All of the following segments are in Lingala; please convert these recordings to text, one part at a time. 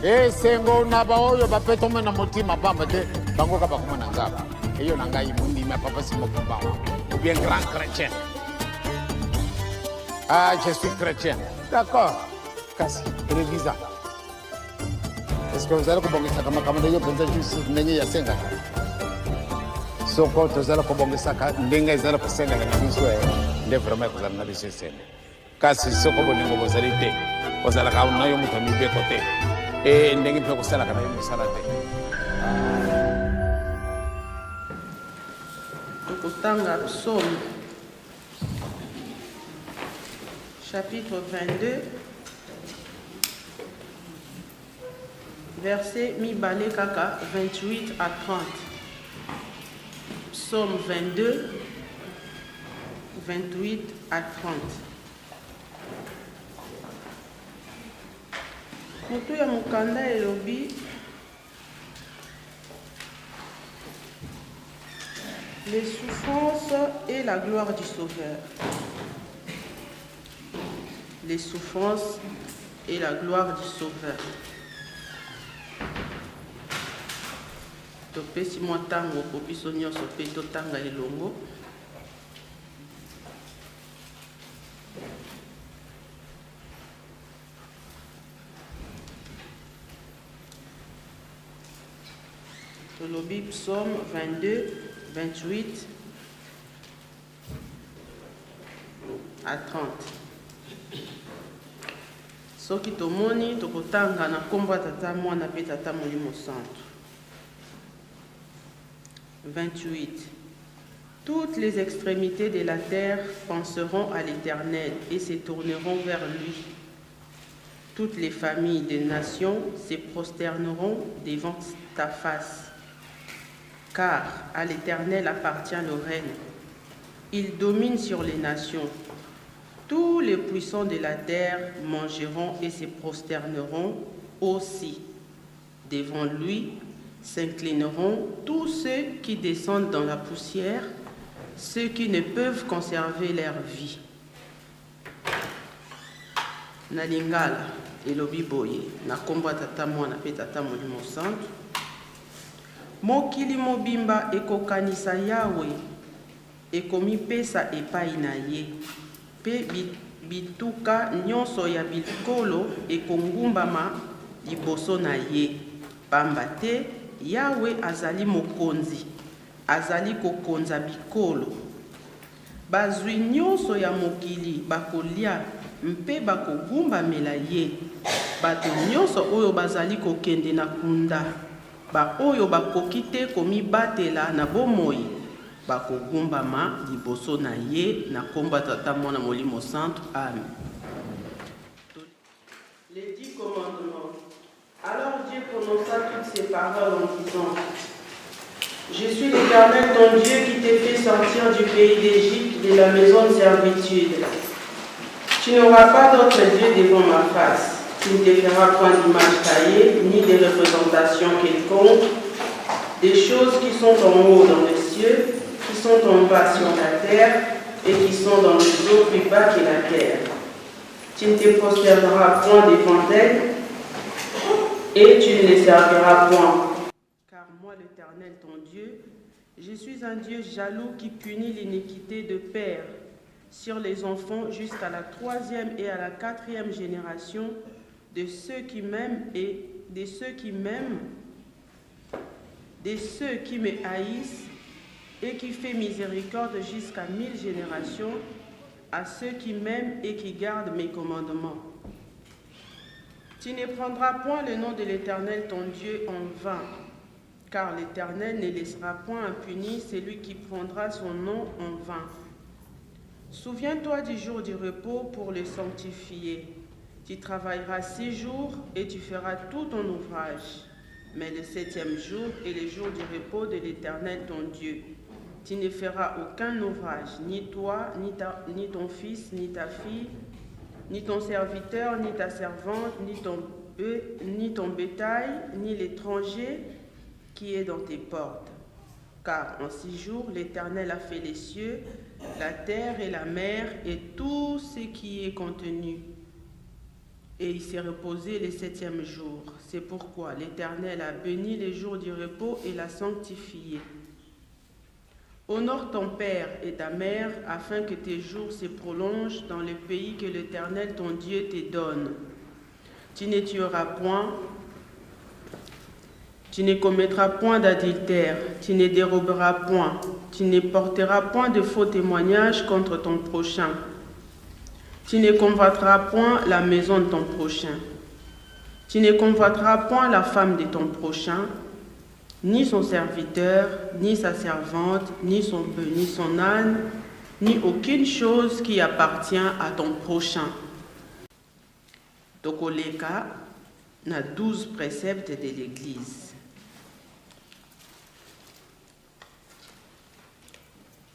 E sengo na baoyo bapetome na motima bamba te bango ka bakuma na nzaba. Eyo na ngai mundi ma papa simo kumbawa. Ou bien grand chrétien. Ah, je suis chrétien. D'accord. Kasi, révisa. Est-ce que vous allez kubongisa kama kama ndio penza juice nenye ya senga? Soko tozala kubongisa ka ndenga izala kusenga na biswe. Nde vraiment kuzala na biswe senga. Kasi soko boningo bozali te. Ozala ka unayo mutami be kote. Ndengi pe kusala kana yo musala te. Tokotanga Psaume chapitre 22 verset mibale kaka 28 à 30. Psaume 22 28 à 30. Mutu ya mukanda elobi les souffrances et la gloire du Sauveur. Les souffrances et la gloire du Sauveur. Topesi mwa tango po biso nyonso pe totanga elongo. Tolobi Psaume 22, 28 à 30. Soki tomoni tokotanga na kombo tata mwana pe tata molimo santo. 28. Toutes les extrémités de la terre penseront à l'Éternel et se tourneront vers lui. Toutes les familles des nations se prosterneront devant ta face. Car à l'Éternel appartient le règne. Il domine sur les nations. Tous les puissants de la terre mangeront et se prosterneront aussi. Devant lui s'inclineront tous ceux qui descendent dans la poussière, ceux qui ne peuvent conserver leur vie. Na lingala elobi boye na kombo tata mwana pe tata molimo santo. Mokili mobimba ekokanisa Yawe ekomipesa epai na ye. Pe bituka nyonso ya bikolo ekongumbama liboso na ye. Pamba te Yawe azali mokonzi, azali kokonza bikolo. Bazwi nyonso ya mokili bakolia mpe bakogumbamela ye. Bato nyonso oyo bazali kokende na kunda, ba oyo bakoki te komibatela na bomoi, bakogumbama liboso na ye na kombo tata mwana molimo santo. Amen. Les 10 commandements. Alors Dieu prononça toutes ces paroles en disant: Je suis l'Éternel ton Dieu qui t'ai fait sortir du pays d'Égypte, de la maison de servitude. Tu n'auras pas d'autre Dieu devant ma face. Tu ne te feras point d'image taillée, ni de représentation quelconque, des choses qui sont en haut dans les cieux, qui sont en bas sur la terre, et qui sont dans les eaux plus bas que la terre. Tu ne te prosterneras point devant elles, et tu ne les serviras point. Car moi, l'Éternel, ton Dieu, je suis un Dieu jaloux qui punit l'iniquité de père sur les enfants jusqu'à la 3e et à la 4e génération de ceux qui m'aiment et de ceux qui m'aiment, de ceux qui me haïssent, et qui fait miséricorde jusqu'à 1000 générations à ceux qui m'aiment et qui gardent mes commandements. Tu ne prendras point le nom de l'Éternel ton Dieu en vain, car l'Éternel ne laissera point impuni celui qui prendra son nom en vain. Souviens-toi du jour du repos pour le sanctifier. Tu travailleras 6 jours et tu feras tout ton ouvrage. Mais le 7e jour est le jour du repos de l'Éternel ton Dieu. Tu ne feras aucun ouvrage, ni toi, ni ton fils, ni ta fille, ni ton serviteur, ni ta servante, ni ton bétail, ni l'étranger qui est dans tes portes. Car en 6 jours, l'Éternel a fait les cieux, la terre et la mer et tout ce qui est contenu. et il s'est reposé le 7e jour. C'est pourquoi l'Éternel a béni les jours du repos et l'a sanctifié. Honore ton père et ta mère, afin que tes jours se prolongent dans le pays que l'Éternel ton Dieu te donne. Tu ne tueras point, tu ne commettras point d'adultère, tu ne déroberas point, tu ne porteras point de faux témoignages contre ton prochain. Tu ne convoiteras point la maison de ton prochain. Tu ne convoiteras point la femme de ton prochain, ni son serviteur, ni sa servante, ni son bœuf, ni son âne, ni aucune chose qui appartient à ton prochain. Tokoleka na 12 préceptes de l'Église.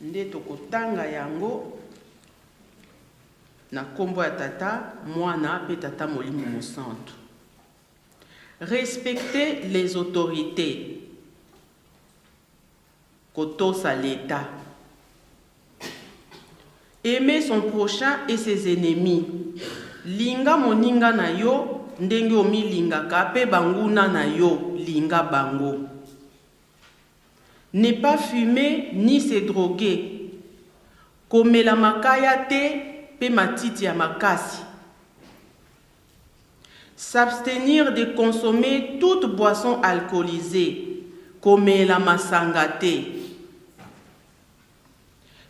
Nde tokotanga yango na kombo ya tata, mwana pe tata molimo mosantu. Respecter les autorités. Kotosa l'État. Aimer son prochain et ses ennemis. Linga moninga na yo, ndenge omi linga kape banguna na yo, linga bango. Ne pas fumer ni se droguer. Komela makaya te, pe matiti ya makasi. S'abstenir de consommer toute boisson alcoolisée, komela masanga te.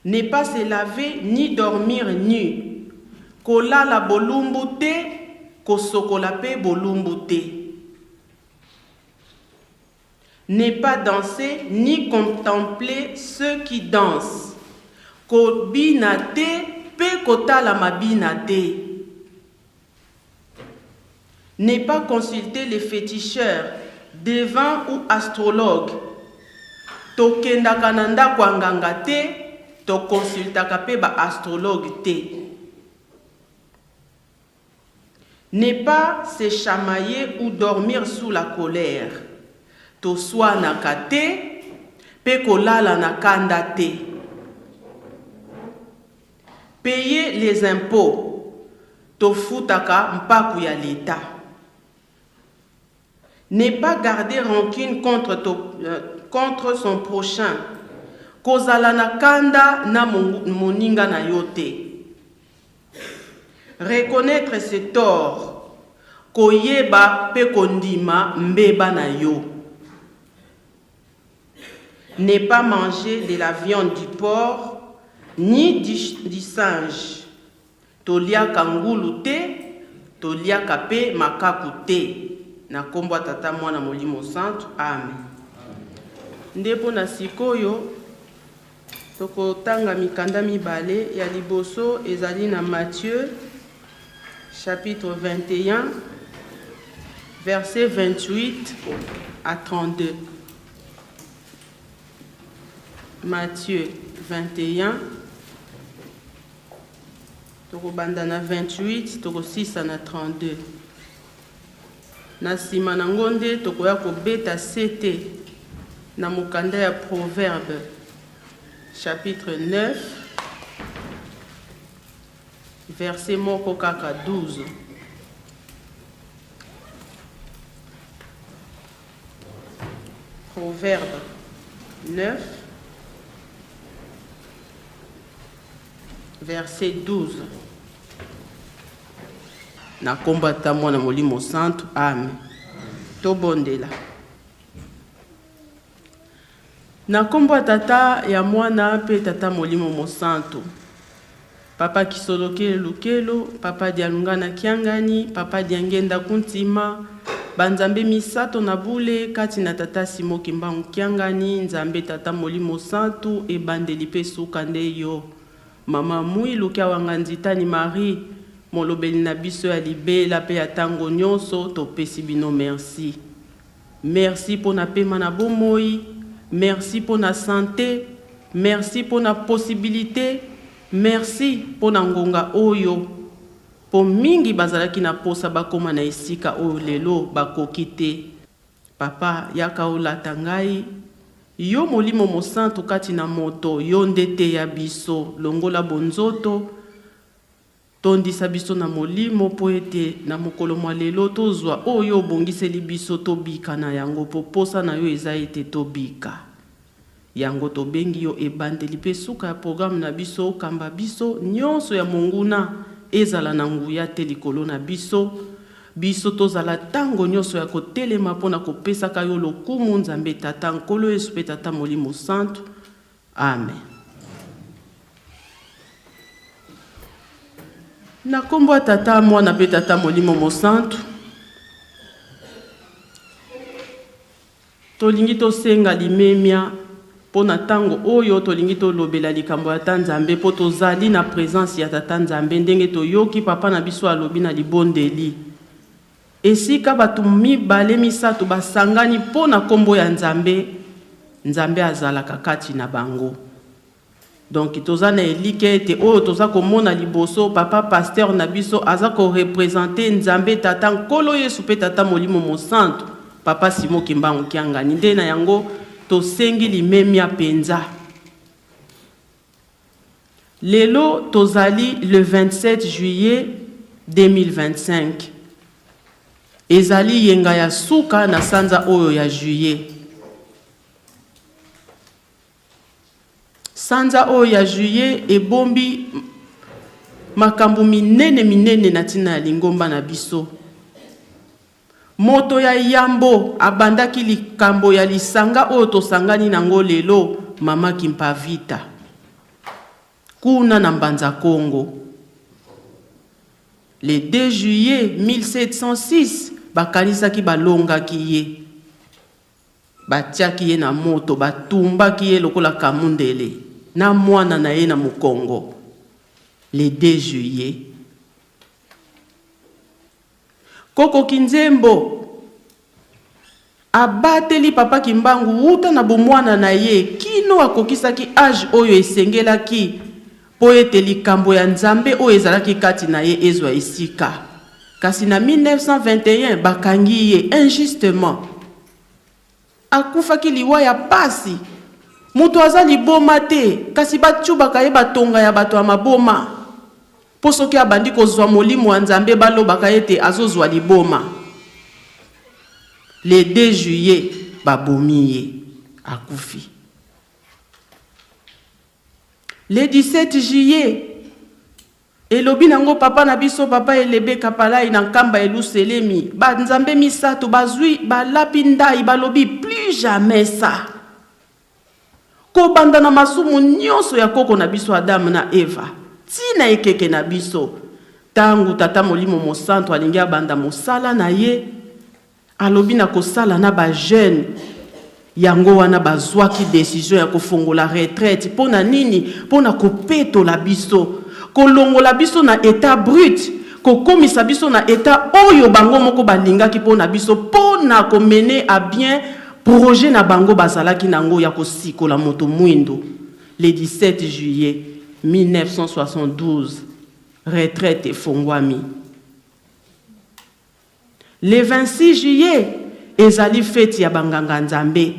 Ne pas se laver ni dormir nu, kolala bolumbu te, kosokola pe bolumbu te. Ne pas danser ni contempler ceux qui dansent, kobina te, pe kotala mabina te. Ne pas consulter les féticheurs, devins ou astrologues. Tokenda kananda kwanganga te, to consultaka pe ba astrologue te. Ne pas se chamailler ou dormir sous la colère. To soa nakate, pe kolala nakanda te. Payer les impôts, to futaka mpaku ya l'État. Ne pas garder rancune contre son prochain. Kozala na kanda na moninga na yote. Reconnaître ses torts. Koyeba pe kondima mbeba na yo. Ne pas manger de la viande du porc ni du singe. Tolia kangulu te, tolia kape makaku te. Na kombo tata mwana molimo santu. Amen. Ndepo na sikoyo tokotanga mikanda mibale ya liboso ezali na Matthieu chapitre 21 verset 28 à 32. Matthieu 21 tokobanda na 28 tokosisa na 32. Na sima na ngonde tokoya kobeta sete na mokanda ya Proverbe chapitre 9 verset moko kaka 12. Proverbe 9 verset 12. Na kombata mwana molimo santu. Amen. Tobondela. Na kombo tata ya mwana pe tata molimo mosantu. Papa kisoloke lukelo, papa dialungana kiangani, papa diangenda kuntima, banzambe misato na bule kati na tata simo kimbangu kiangani, nzambe tata molimo santu e bandeli pe sukande yo. Mama mui lukia wanganzitani Marie, molobeli na biso ya libela pe ya tango nyonso to pesi bino merci. Merci pour na pema na bomoi, merci pour na santé, merci pour na possibilité, merci pour na ngonga oyo. Po mingi bazalaki na posa bakoma na esika oyo lelo bakokite. Papa yaka olata ngai, yo molimo mosantu kati na moto, yo ndete ya biso, longola bonzoto, tondisa biso na molimo po ete na mokolo mwa lelo tozwa oyo obongiseli biso tobika na yango po posa na yo eza ete tobika yango tobengi yo ebandeli mpe suka ya programme na biso okamba biso nyonso ya monguna ezala na nguya te likolo na biso biso tozala tango nyonso ya kotelema mpona kopesaka yo lokumu nzambe tata nkolo yesu mpe tata molimo santo amen. Na kombo ya tata mwana mpe tata molimo mosantu tolingi tosenga limemia pona tango oyo tolingi tolobela likambo ya tata nzambe po tozali na présence ya tata nzambe ndenge toyoki papa na biso alobi na libondeli esika bato mibale misato basangani pona kombo ya nzambe nzambe azalaka kati na bango. Donc toza na elike ete oyo toza komona liboso papa pasteur na biso aza ko représenter nzambe tata nkolo yesu pe tata molimo mosantu papa Simo Kimbangu Kiangani nde na yango tosengi limemia penza. Lelo tozali le 27 juillet 2025 ezali yenga ya suka na sanza oyo ya juillet. Sanza oyo ya juillet ebombi makambo minene na tina ya lingomba na biso. Moto ya yambo abandaki likambo ya lisanga oyo tosangani nango lelo mama Kimpavita kuna na Mbanza Congo. Le 2 juillet 1706 bakanisaki balongaki ye batiaki ye na moto batumbaki ye lokola kamundele na mwana na ye na mokongo. Le 2 juillet Koko Kinzembo abateli papa Kimbangu uta na bomwana na ye kino akokisaki age oyo esengelaki po ete likambo ya nzambe oyo ezalaki kati na ye ezwa esika. Kasi na 1921 bakangi ye injustement akufaki liwa ya pasi mutu aza liboma te kasi batubaka ye batonga ya bato ya maboma po soki abandi kozwa molimo wa nzambe balobaka ete azozwa liboma. Le 2 juillet babomi ye akufi. Le 17 juillet elobi nango papa na biso papa Elebe Kapalai na nkamba eluselemi ba nzambe misato bazwi balapi ndai balobi plus jamais ça ko banda na masumu nyonso ya koko na biso Adam na Eva tina ekeke na biso tangu tata molimo mosantu alingi abanda mosala na ye alobi na kosala na ba jeune yango wana bazwaki décision ya kofongola retraite pona nini pona kopetola biso kolongola biso na état brut kokomisa biso na état oyo bango moko balingaki pona biso pona komene à bien projet na bango bazalaki nango ya kosikola moto mwindo. Le 17 juillet 1972 retraite efongwami. Le 26 juillet ezali fête ya banganga nzambe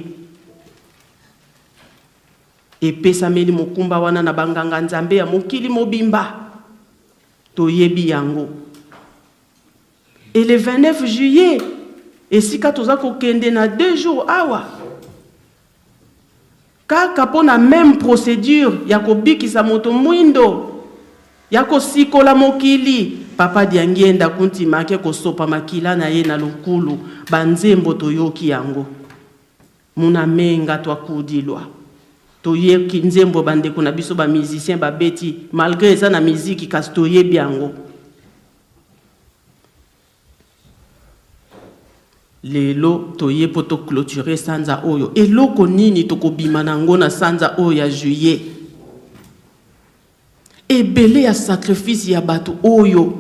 epesameli mokumba wana na banganga nzambe ya mokili mobimba toyebi yango. Et le 29 juillet esika toza kokende na 2 jours awa kaka pona même procédure ya kobikisa moto mwindo ya kosikola mokili papa Diangienda kuntima ke kosopa makila na ye na lokulu banzembo toyoki yango muna menga twakudilwa toyeki nzembo bandeko na biso ba musicien babeti malgré ça na musique kasi toyebi yango. Lelo toye poto clôturer sanza oyo eloko nini tokobima nango na sanza oyo ya juillet ebele ya sacrifice ya bato oyo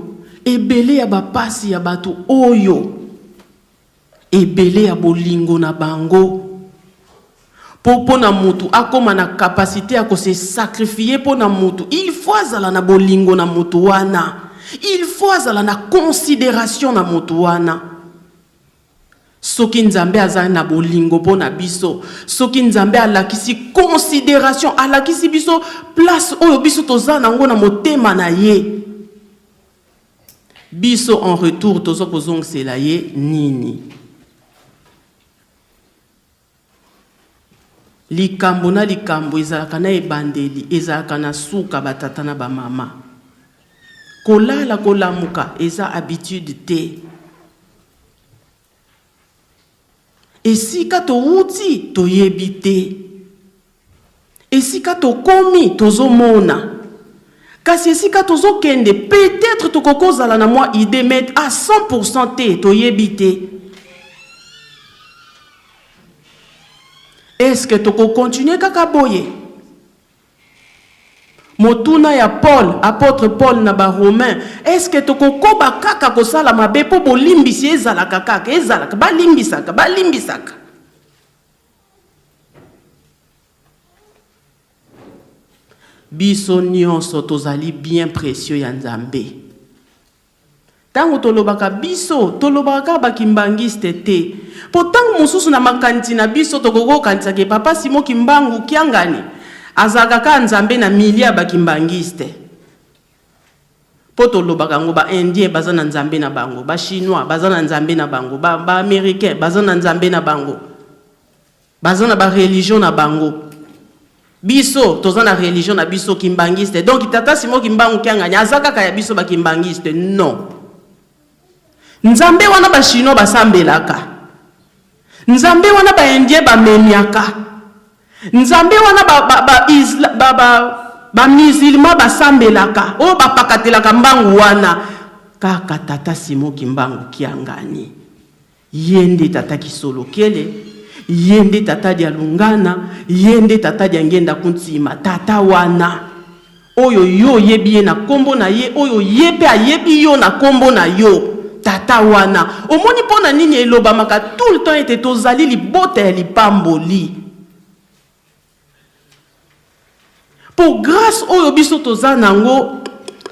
ebele ya bapasi ya bato oyo ebele ya bolingo na bango po na mutu akoma na capacité ya ko se sacrifier po na mutu il faut azala na bolingo na mutu wana il faut azala na considération na mutu wana. Soki nzambe azali na bolingo po na biso soki nzambe alakisi considération alakisi biso place oyo biso toza nango na motema na ye Biso en retour tozo kozong selaye nini. Likambo na likambo ezalaka na ebandeli, ezalaka na suka batata na ba mama. Kolala kolamuka eza habitude te. Esika to uti to yebite. Esika to komi tozo mona. Kasi esika tozo kende peut-être to kokozala na moi idée mais à 100% te to yebite. Est-ce que tu peux continuer kaka boye? Motuna ya Paul, apôtre Paul na ba Romain, est-ce que tu peux koba kaka kosala mabe po bolimbisi ezalaka kaka, ezalaka balimbisaka. Biso nyonso tozali bien précieux ya Nzambe. Tango tolobaka biso, tolobaka bakimbangiste te. Pourtant mususu na makanti na biso tokoko kanisa ke papa Simon Kimbangu kiangani. Azaka ka Nzambe na milia bakimbangiste. Po tolobaka ngo ba Indien bazana Nzambe na bango, ba Chinois bazana Nzambe na bango, ba Américain bazana Nzambe na bango. Bazana ba religion na bango. Biso tozana religion na biso kimbangiste. Donc tata Simon Kimbangu kiangani azaka ka ya biso bakimbangiste. Non. Nzambe wana ba Chinois basambelaka. Nzambe wana ba Indien ba memiaka. Nzambe wana ba musulman basambelaka. O ba pakatelaka mbangu wana. Kaka tata Simon Kimbangu kiangani. Yende tata Kisolo Kele. Yende tata dia Lungana. Yende tata dia Ngenda Kuntima. Tata wana. Oyo yo yebi na kombo na ye. Oyo yepe a yebi yo na kombo na yo. Tata wana. Omoni pona nini eloba maka tout le temps ete tozali li bote li pamboli. Pour grâce oyo biso tozana ngo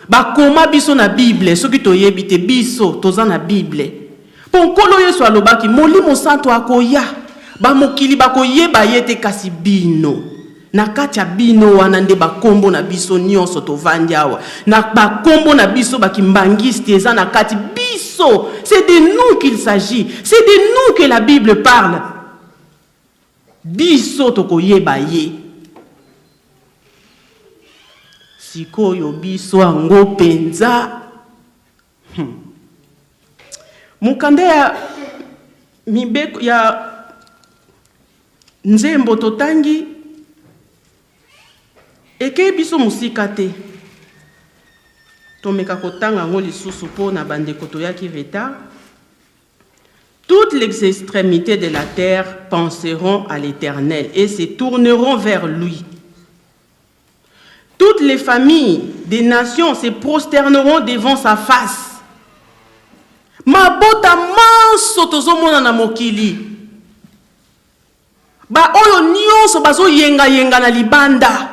bakoma biso na Bible soki toyebite biso tozana Bible. Pour nkolo Yesu alobaki molimo santo akoya ba mokili bakoyeba yete kasi bino. Na kati ya bino wana nde bakombo na biso nyonso tovandi awa. Na bakombo na biso bakimbangiste eza na kati biso. C'est de nous qu'il s'agit. C'est de nous que la Bible parle. Biso tokoyeba ye. Sikoyo biso ango penza. Mukande ya mibeko ya nzembo totangi eke biso musika te. Tomeka kotanga ngo lisusu po na bandeko toyaki veta. Toutes les extrémités de la terre penseront à l'Éternel et se tourneront vers lui. Toutes les familles des nations se prosterneront devant sa face. Mabota manso tozomona na mokili. Ba oyo nyonso bazo yenga na libanda.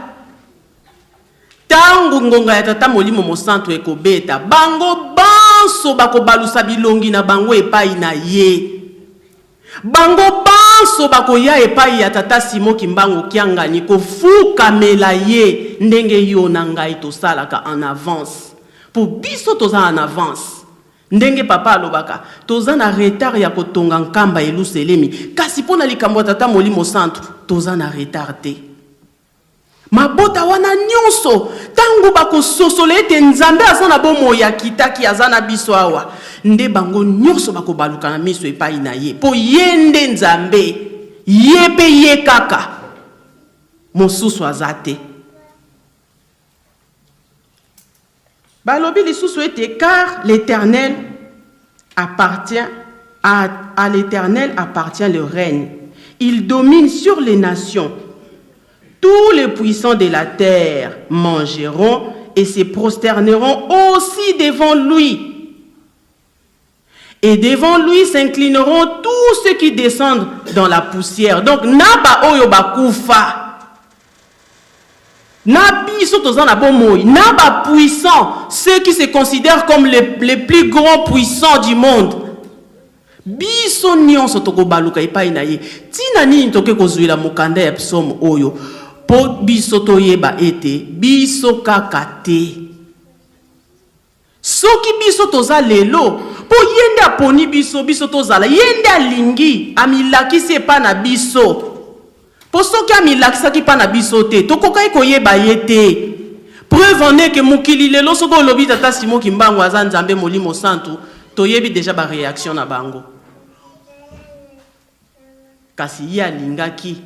Tangu ngonga ya tata molimo mosanto ekobeta bango banso bakobalusa bilongi na bango epai na ye. Bango banso bakoya epai ya tata Simon Kimbangu kiangani kofuka mela ye ndenge yo na ngai tosalaka en avance. Pour biso toza en avance. Ndenge papa alobaka toza na retard ya kotonga nkamba Yerusalemi. Kasi pona likambo tata molimo santo toza na retard te. Mabota wana nyonso tangu bako sosole ete Nzambe azana bomo ya kitaki azana biso awa nde bango nyonso bako baluka na miso epai na ye po yende Nzambe yebe ye kaka mosusu azate balobi lisusu ete car l'Éternel appartient à l'Éternel appartient le règne. Il domine sur les nations. Tous les puissants de la terre mangeront et se prosterneront aussi devant lui. Et devant lui s'inclineront tous ceux qui descendent dans la poussière. Donc, naba oyo bakufa. Nabi sotoza na bomoy. Naba puissants, ceux qui se considèrent comme les plus grands puissants du monde. Biso nyonso toko baluka epai na ye. Tina nini toke kozuila mukanda ya psomo oyo. Po biso toyeba ete biso kaka te soki biso toza lelo po yende aponi biso biso tozala yende alingi amilakisi epa na biso po soki amilakisaki pa na biso te tokokai koyeba ye te. Preuve en est que mokili lelo soko olobi tata Simon Kimbangu aza nzambe molimo santu toyebi déjà ba réaction na bango. Kasi ye alingaki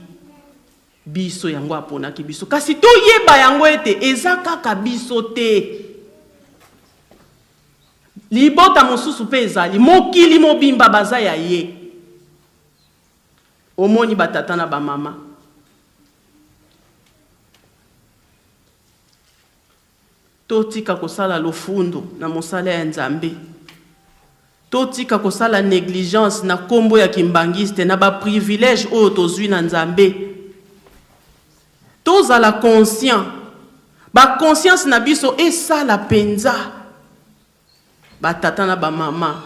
biso yango aponaki biso kasi toyeba yango ete eza kaka biso te. Libota mosusu pe ezali mokili mobimba baza ya ye. Omoni batata na bamama. Totika kosala lofundo na mosala ya nzambe. Totika kosala négligence na kombo ya kimbangiste na ba privilège oyo tozwi na nzambe. Tozala conscient. Ba conscience na biso esala penza. Batata na ba mama.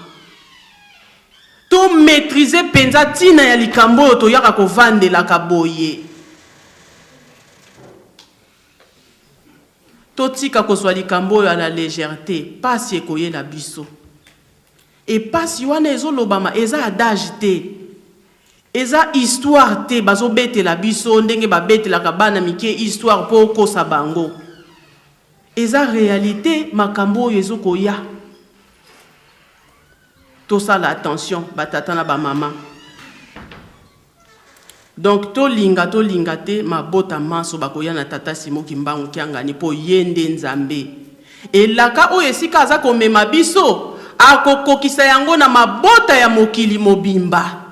To maîtriser penza tina ya likambo oyo toyaka kovandela kaboye. Totika kozwa likambo oyo la légèreté, pasi ekoyela biso. Et pasi wana ezolobama eza adage te. Eza histoire te bazo betela biso ndenge ba betelaka bana mike histoire po kosa bango. Eza réalité makambo oyo ezokoya. Tosala attention batata na ba mama. Donc to linga te mabota manso bakoya na tata Simon Kimbangu kiangani po yende nzambe. Elaka oyo esika aza komema biso akokokisa yango na mabota ya mokili mobimba.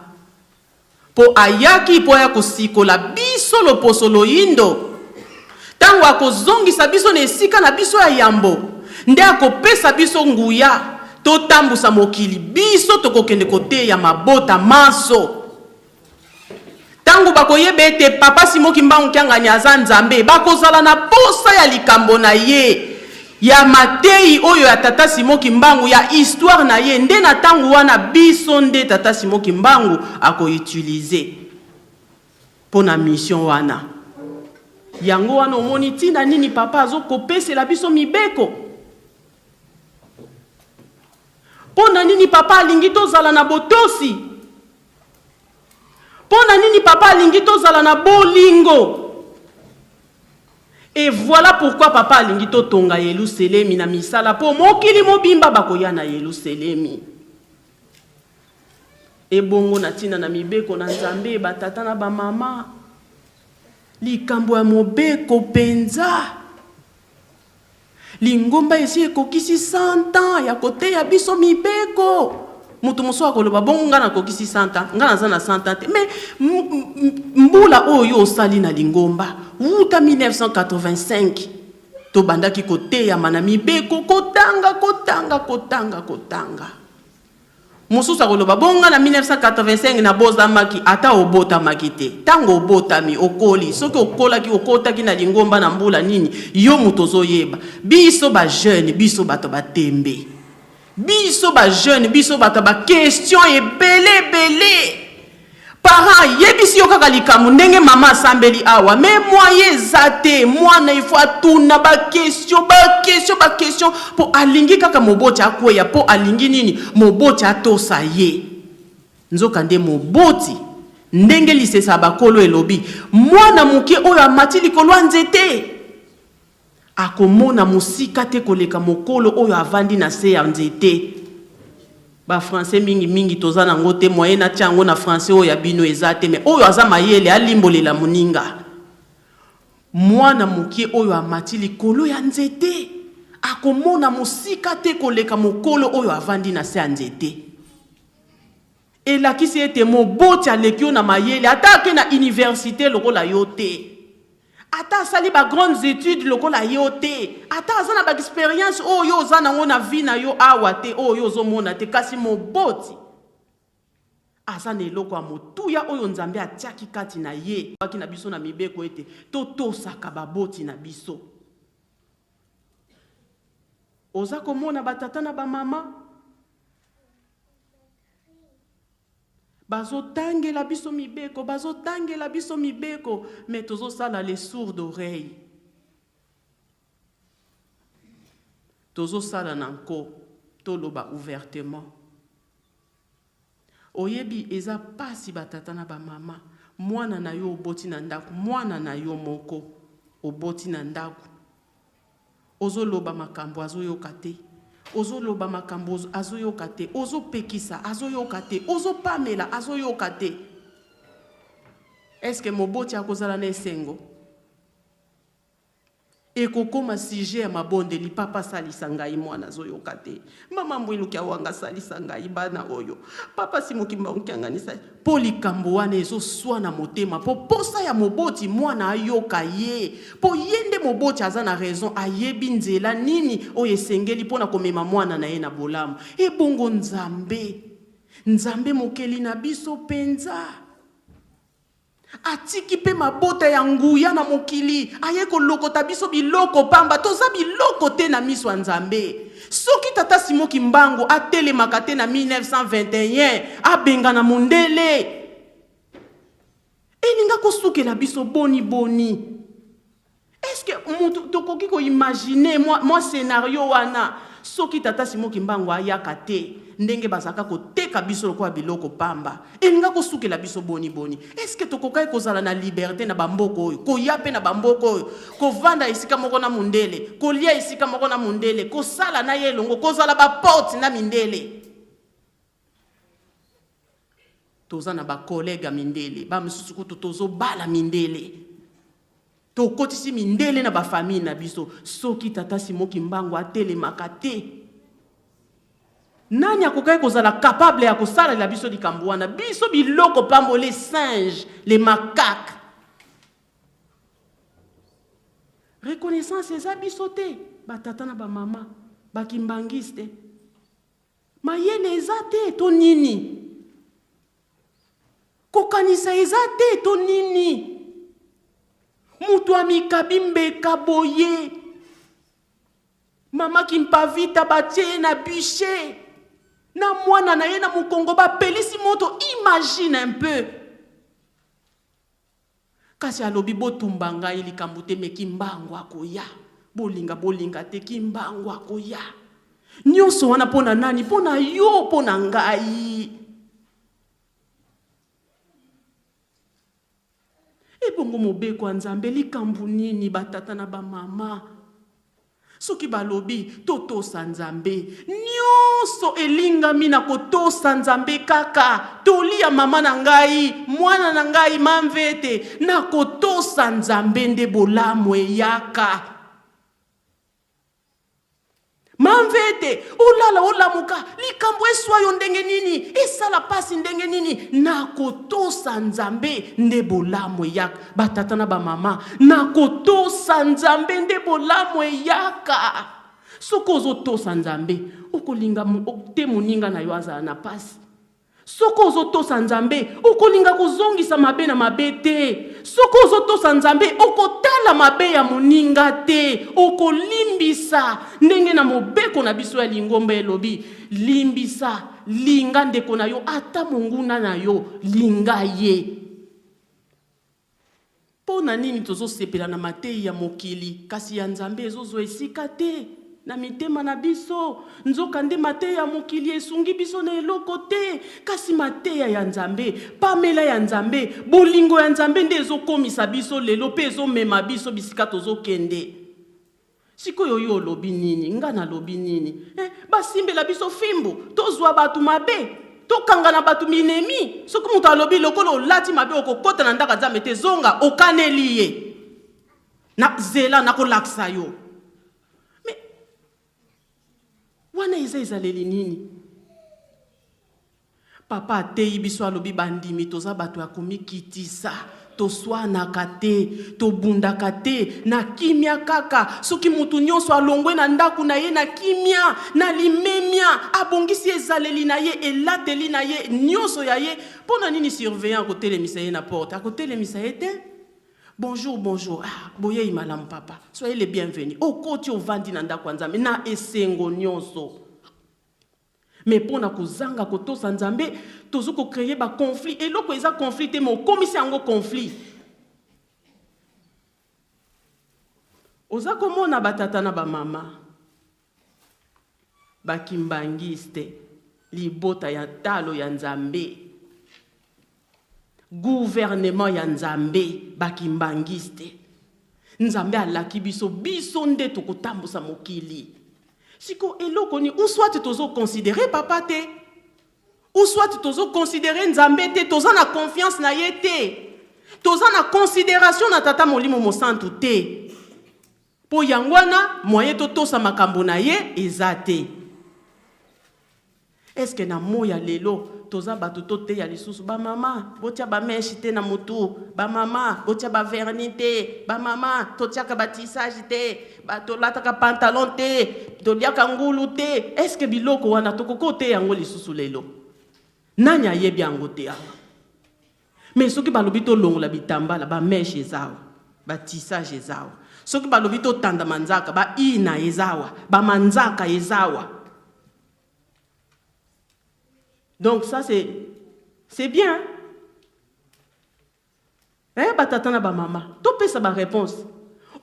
Po ayaki po ya kosikola biso loposo loyindo. Tango akozongisa biso na esika na biso ya yambo. Nde akopesa biso nguya to tambusa mokili biso tokokende kote ya mabota manso. Tango bakoyebe ete papa Simon Kimbangu kiangani aza nzambe bakozala na posa ya likambo na ye ya matei oyo ya tata Simon Kimbangu ya histoire na ye nde na tango wana biso nde tata Simon Kimbangu akoutiliser pona mission wana yango wana omoni tina nini papa azo kopesela biso mibeko pona nini papa alingi tozala na botosi. Pona nini papa alingi tozala na bolingo. Et voilà pourquoi papa alingi totonga Yerusalemi na misala po mokili mobimba bakoya na Yerusalemi. E bongo na tina na mibeko na nzambe batata na ba mama. Likambo ya mobeko penza. Lingomba esi ekokisi 100 ans ya kote ya biso mibeko. Mutu moso akoloba bongo ngana kokisi 100 ans ngana zana 100 ans te mais mbula oyo osali na lingomba wuta 1985 to bandaki kote ya mana mibeko kotanga mosusu akoloba bongo na 1985 na boza maki ata obota makite tango obotami okoli soki okolaki okotaki na lingomba na mbula nini yo mutu ozoyeba biso ba jeune biso bato batembe. Biso ba jeune, biso bata ba question e belé. Parents yebisi yo kaka likamu ndenge mama sambeli awa mais moyen zate mwana il faut tuna ba question po alingi kaka moboti akweya po alingi nini moboti atosa ye. Nzoka nde moboti ndenge lisesa bakolo elobi mwana muke oyo amati likolo nzete. Akomona musika te koleka mokolo oyo avandi na se ya nzete. Ba français mingi toza nango te moyen na tiango na français oyo ya bino ezate mais oyo aza mayele alimbolela muninga. Mwana mukie oyo amati likolo ya nzete. Akomona musika te koleka mokolo oyo avandi na se ya nzete. Elakisi ete moboti alekio na mayele atake na université lokola yo te. Ata sali ba grandes études lokola yo te. Ata azana ba expérience oyo ozana ngona vie na yo awa te oyo ozomona te kasi moboti. Azana eloko ya motuya oyo nzambe atiaki kati na ye. Baki na biso na mibeko ete totosaka baboti na biso. Oza komona batata na ba mama. Bazotangela biso mibeko, mais tozo sala les sourds d'oreille. Tozo sala nanko toloba ouvertement. Oyebi eza pasi batata na ba mama, mwana na yo oboti na ndaku, mwana na yo moko oboti na ndaku. Ozoloba makambo azoyoka te. Ozoloba makambo azoyoka te. Ozopekisa azoyoka te. Ozopamela azoyoka te. Est-ce que moboti akozala na esengo? Ekokoma sujet ya mabondeli papa salisa ngai mwana azoyoka te. Mama mwinuki awanga salisa ngai bana oyo. Papa simokimba onkianganisa. Po likambo wana ezoswa na motema. Po posa ya moboti mwana ayoka ye. Po yende moboti aza na raison ayebi nzela nini oyo esengeli pona komema mwana na ye na bolamu. Ebongo Nzambe. Nzambe mokeli na biso penza. Atiki pe mabota ya nguya na mokili ayeko lokota biso biloko pamba toza biloko te na miso Nzambe. Soki tata Simoki Mbango atelemaka te na 1921 abenga na mundele elinga kosukela biso boni boni. Est-ce que tokoki ko imaginer moi scénario wana soki tata Simoki Mbango ayaka te ndenge bazaka koteka biso kwa biloko pamba elinga kosukela biso boni boni. Est-ce que tokokai kozala na liberté na bamboko oyo koya pe na bamboko oyo kovanda esika moko na mundele kolia esika moko na mundele kosala na ye longo kozala ba porte na mindele toza na ba collègue mindele ba misusu kutu tozo bala mindele tokotisi mindele na ba famille na biso soki tata Simoki Mbango atelemaka te. Nani akokai kozala capable ya kosala la biso likambo wana biso biloko pambo les singes les macaques. Reconnaissance eza biso te batata na ba mama bakimbangiste mayele eza te to nini kokanisa eza te to nini mutu amikabimbe kaboye mama kimpavita batie na bûcher na mwana na ye na mukongo ba pelisi moto. Imagine un peu. Kasi alobi botumba ngai likambo te me Kimbango akoya. Bolinga te Kimbango akoya. Nyonso wana pona nani? Pona yo, pona ngai. Ebongo mobeko Nzambe likambo nini batata na ba mama. Soki balobi totosa Nzambe nyonso elingami na kotosa Nzambe kaka tolia mama na ngai mwana na ngai mamvete na kotosa Nzambe nde bolamu eyaka mamvete olala olamuka likambo eswa yo ndenge nini esala pasi ndenge nini na kotosa Nzambe nde bolamu eyaka batata na ba mama na kotosa Nzambe nde bolamu eyaka soko ozotosa Nzambe okolinga te moninga na yo azala na pasi soko ozotosa Nzambe okolinga kozongisa mabe na mabe te soko ozotosa Nzambe okotala mabe ya moninga te okolimbisa ndenge na mobeko na biso ya lingomba elobi limbisa linga ndeko na yo ata monguna na yo linga ye. Pona nini tozosepela na matei ya mokili kasi ya Nzambe ezozwa esika te na mitema na biso nzoka nde matei ya mokili esungi biso na eloko te kasi matei ya Nzambe pamela ya Nzambe bolingo ya Nzambe nde ezokomisa biso lelo pe ezomema biso bisika tozokende. Sikoyo yo lobi nini ngana lobi nini basimbela biso fimbu tozwa batu mabe tokanga na batu minemi soki mutu alobi lokolo lati mabe okokota na ndaka Nzambe te zonga okaneli ye na zela na kolaksa yo. Me wana ezaleli nini? Papa atei biso alobi bandimi toza batu ya komikitisa toswanaka te tobundaka te na kimia kaka soki mutu nyonso alongwe na ndaku na ye na kimia na limemia abongisi ezaleli na ye elateli na ye nyonso ya ye pona nini surveillant akotelemisa ye na porte akotelemisa ye te bonjour boye imalamu papa soyez les bienvenus okoti ovandi na ndaku Nzambe na esengo nyonso. Mais pour na kozanga kotosa Nzambe tozoko créer ba conflit eloko eza conflit te mo komisi yango conflit. Oza komona batata na ba mama bakimbangiste libota ya talo ya Nzambe. Gouvernement ya Nzambe bakimbangiste. Nzambe alaki biso nde tokotambusa mokili. Siko eloko ni ou soit tozo considérer papa te, ou soit tozo considérer Nzambe te, toza na confiance na ye te, toza na considération na tata molimo mosantu te. Po yangwana moye tosa makambo na ye ezate. Est-ce que na moya lelo toza bato tote ya lisusu ba mama botia ba meshi te na mutu, ba mama botia ba vernis te, ba mama totia ka batissage te, ba tolata ka pantalon te, tolia ka ngulu te? Est-ce que biloko wana tokoko te yango lisusu lelo? Nanya yebi yango te awa. Mais soki balobi to longola bitambala ba meshi ezawa, ba tissage ezawa. Soki balobi to tanda manzaka ba ina ezawa, ba manzaka ezawa. Donc ça c'est bien. Eh batatana ba mama, to pesa ba réponse.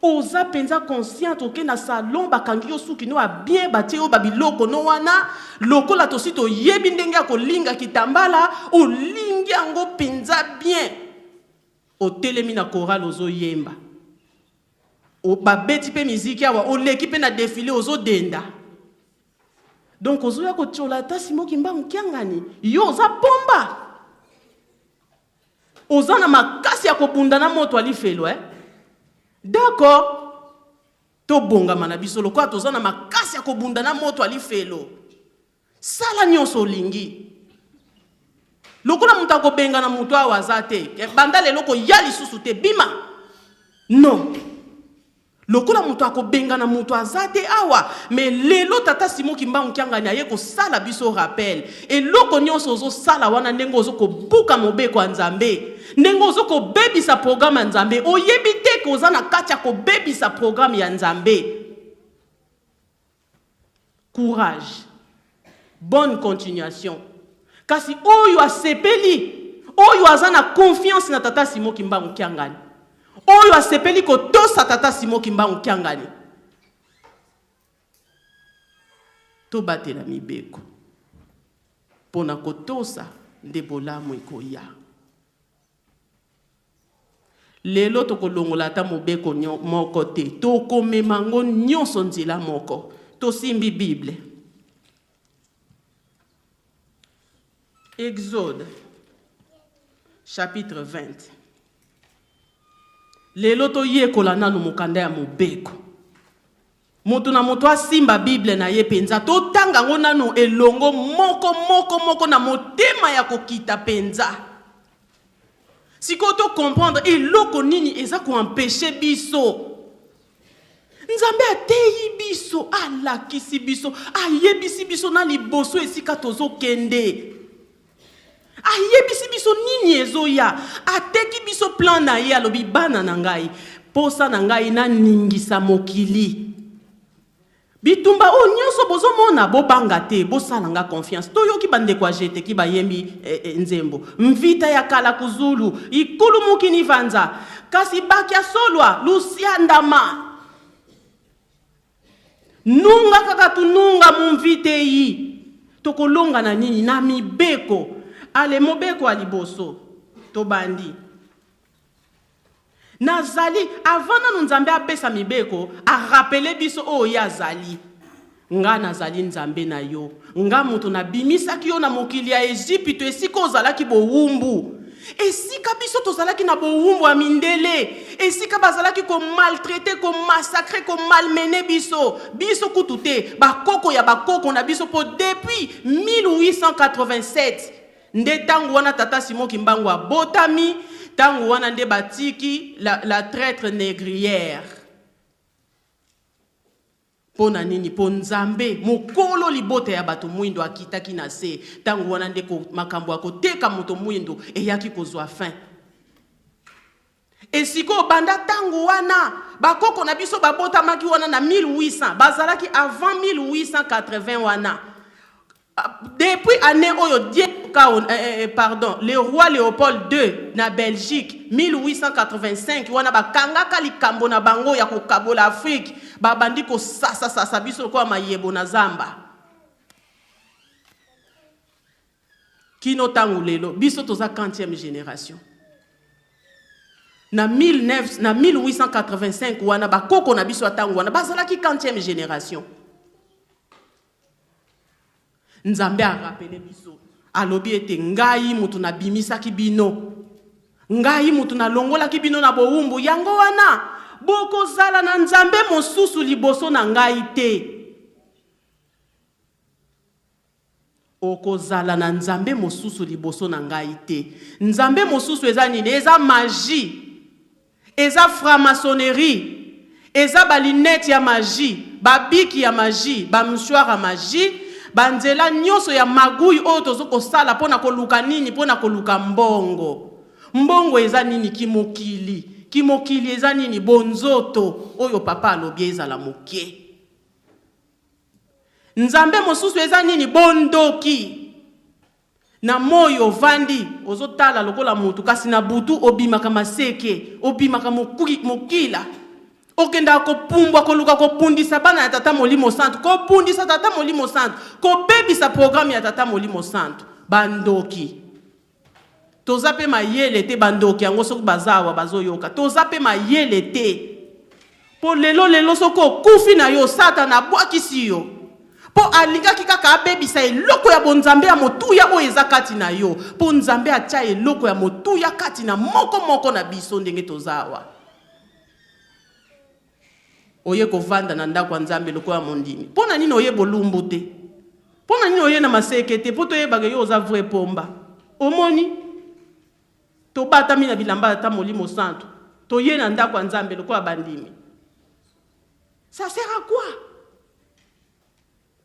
Oza penza conscient oke na salon bakangi yo suki no a bien bati o babiloko no wana, lokola to sito yebi ndenge ko linga kitambala, o lingi yango penza bien. O telemi na chorale ozo yemba. O babeti pe miziki awa, o leki pe na défilé ozo denda. Donc, ozo ya ko tchola ta simo kimba mkiangani. Yo, oza pomba. Oza na makasi ya ko bunda na moto alifelo, eh? D'accord. To bonga manabiso loko toza na makasi ya ko bunda na moto alifelo. Sala nyonso lingi. Loko na muta ko benga na muto awazate. Banda lelo ko yali susu te bima. Non. Lokola mutu akobenga na mutu azate awa, mais lelo tata simo kimba mkiangani aye ko sala biso rappel. Et loko nyonso ozo sala wana ndengo ozo ko buka mobeko ya Nzambe. Ndengo ozo ko bebi sa programme ya Nzambe. Oyebi te ko oza na kati ya ko bebi sa programme ya Nzambe. Courage. Bonne continuation. Kasi oyo asepeli, oyo aza na confiance na tata simo kimba mkiangani. Oyo asepeli ko tosa tata simo kimba mkiangani. To batela mibeko. Pona ko tosa nde bolamu ikoya. Lelo to kolongola ta mobeko moko te. To komemango nyonso nzela moko. To simbi Bible. Exode chapitre 20. Lelo to yekola nanu mukanda ya mobeko. Moto na moto asimba Bible na ye penza. To tanga ngo nanu elongo moko na motema ya kokita penza. Siko to comprendre eloko nini eza ko empêcher biso. Nzambe ateyi biso, alakisi biso, ayebisi biso na liboso esika tozo kende. Ayebisi biso nini ezoya, ateki biso plan na ye alobi bana na ngai, posa na ngai na ningisa mokili. Bitumba o nyonso bozo mona bo banga te, bo salanga confiance. Toyoki bande kwa jete ki bayembi nzembo. Mvita ya kala kuzulu, ikulu mukini vanza, kasi bakia solwa, lusia ndama. Nunga kaka tununga mumvite yi. Tokolonga na nini na mibeko. Ale mobeko aliboso. Tobandi. Nazali, avant na Nzambe apesa mibeko, a rappele biso o ya zali. Nga nazali Nzambe na yo. Nga mutu na bimisa ki yo na mokili ya Egypte esika ozalaki bowumbu. Esika biso tozalaki na bowumbu ya mindele. Esika bazalaki ko maltraiter, ko massacrer, ko malmener biso. Biso kutute, bakoko ya bakoko na biso po depuis 1887. Nde tangu wana tata Simon Kimbangu a botami, tangu wana nde batiki la traître négrière. Pona nini po Nzambe mokolo libote ya bato mwindo akitaki na se, tangu wana nde ko makambo akoteka moto mwindo eyaki kozwa fin. Esiko banda tangu wana bakoko na biso babotamaki wana na 1800, bazalaki avant 1880 wana. Depuis année oyo le roi Léopold II na Belgique 1885 wana bakangaka likambo na bango ya kokabola Afrique babandi ko sasa biso kwa mayebo na zamba. kino tangu lelo biso toza 40e génération. Na 1885 wana bakoko na biso atangu wana bazalaki 40e génération. Nzambe a rappelé biso alobi ete ngai mutu na bimisa ki bino. Ngai mutu na longola ki bino na boumbu yango wana boko zala na nzambe mosusu liboso na ngai te. Okozala na nzambe mosusu liboso na ngai te. Nzambe mosusu eza nini? Eza magie, eza franc-maçonnerie, eza balinete ya magie, babiki ya magie, bamouchoir ya magie, banzela nyonso ya magui oyo tozoko sala pona koluka nini, pona koluka mbongo. Mbongo eza nini? Kimokili. Kimokili eza nini? Bonzoto oyo papa alobi ezala moke. Nzambe mosusu eza nini? Bondoki. Na moyo vandi ozotala lokola mutu kasi na butu obimaka maseke, obimaka mokila. Okenda kopumbwa koluka kopundisa bana ya tata Molimo Santo, kopundisa tata Molimo Santo, kobebisa programme ya tata Molimo Santo. Bandoki. Tozape mayele te bandoki yango soki bazawa bazoyoka. Tozape mayele te. Po lelo soko kufi na yo Satana bwakisi yo. Po alingaki kaka abebisa eloko ya bonzambe ya motuya oyo eza kati na yo. Po nzambe atia eloko ya motuya kati na moko na biso ndenge tozawa. Oye kovanda na ndako ya nzambe loko ya mondimi. Pona nini oye bolumbu te? Pona nini oye na maseke te? Po toyebaka yo oza vrai pomba. Omoni? Tobata mina bilamba ta Molimo Santo. Toye na ndako ya nzambe loko ya bandimi. Ça sert à quoi?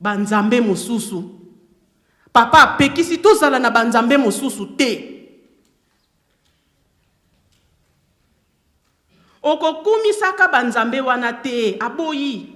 Banzambe mosusu. Papa pekisi tozala na banzambe mosusu te. Okokumisaka banzambe wana te, aboyi.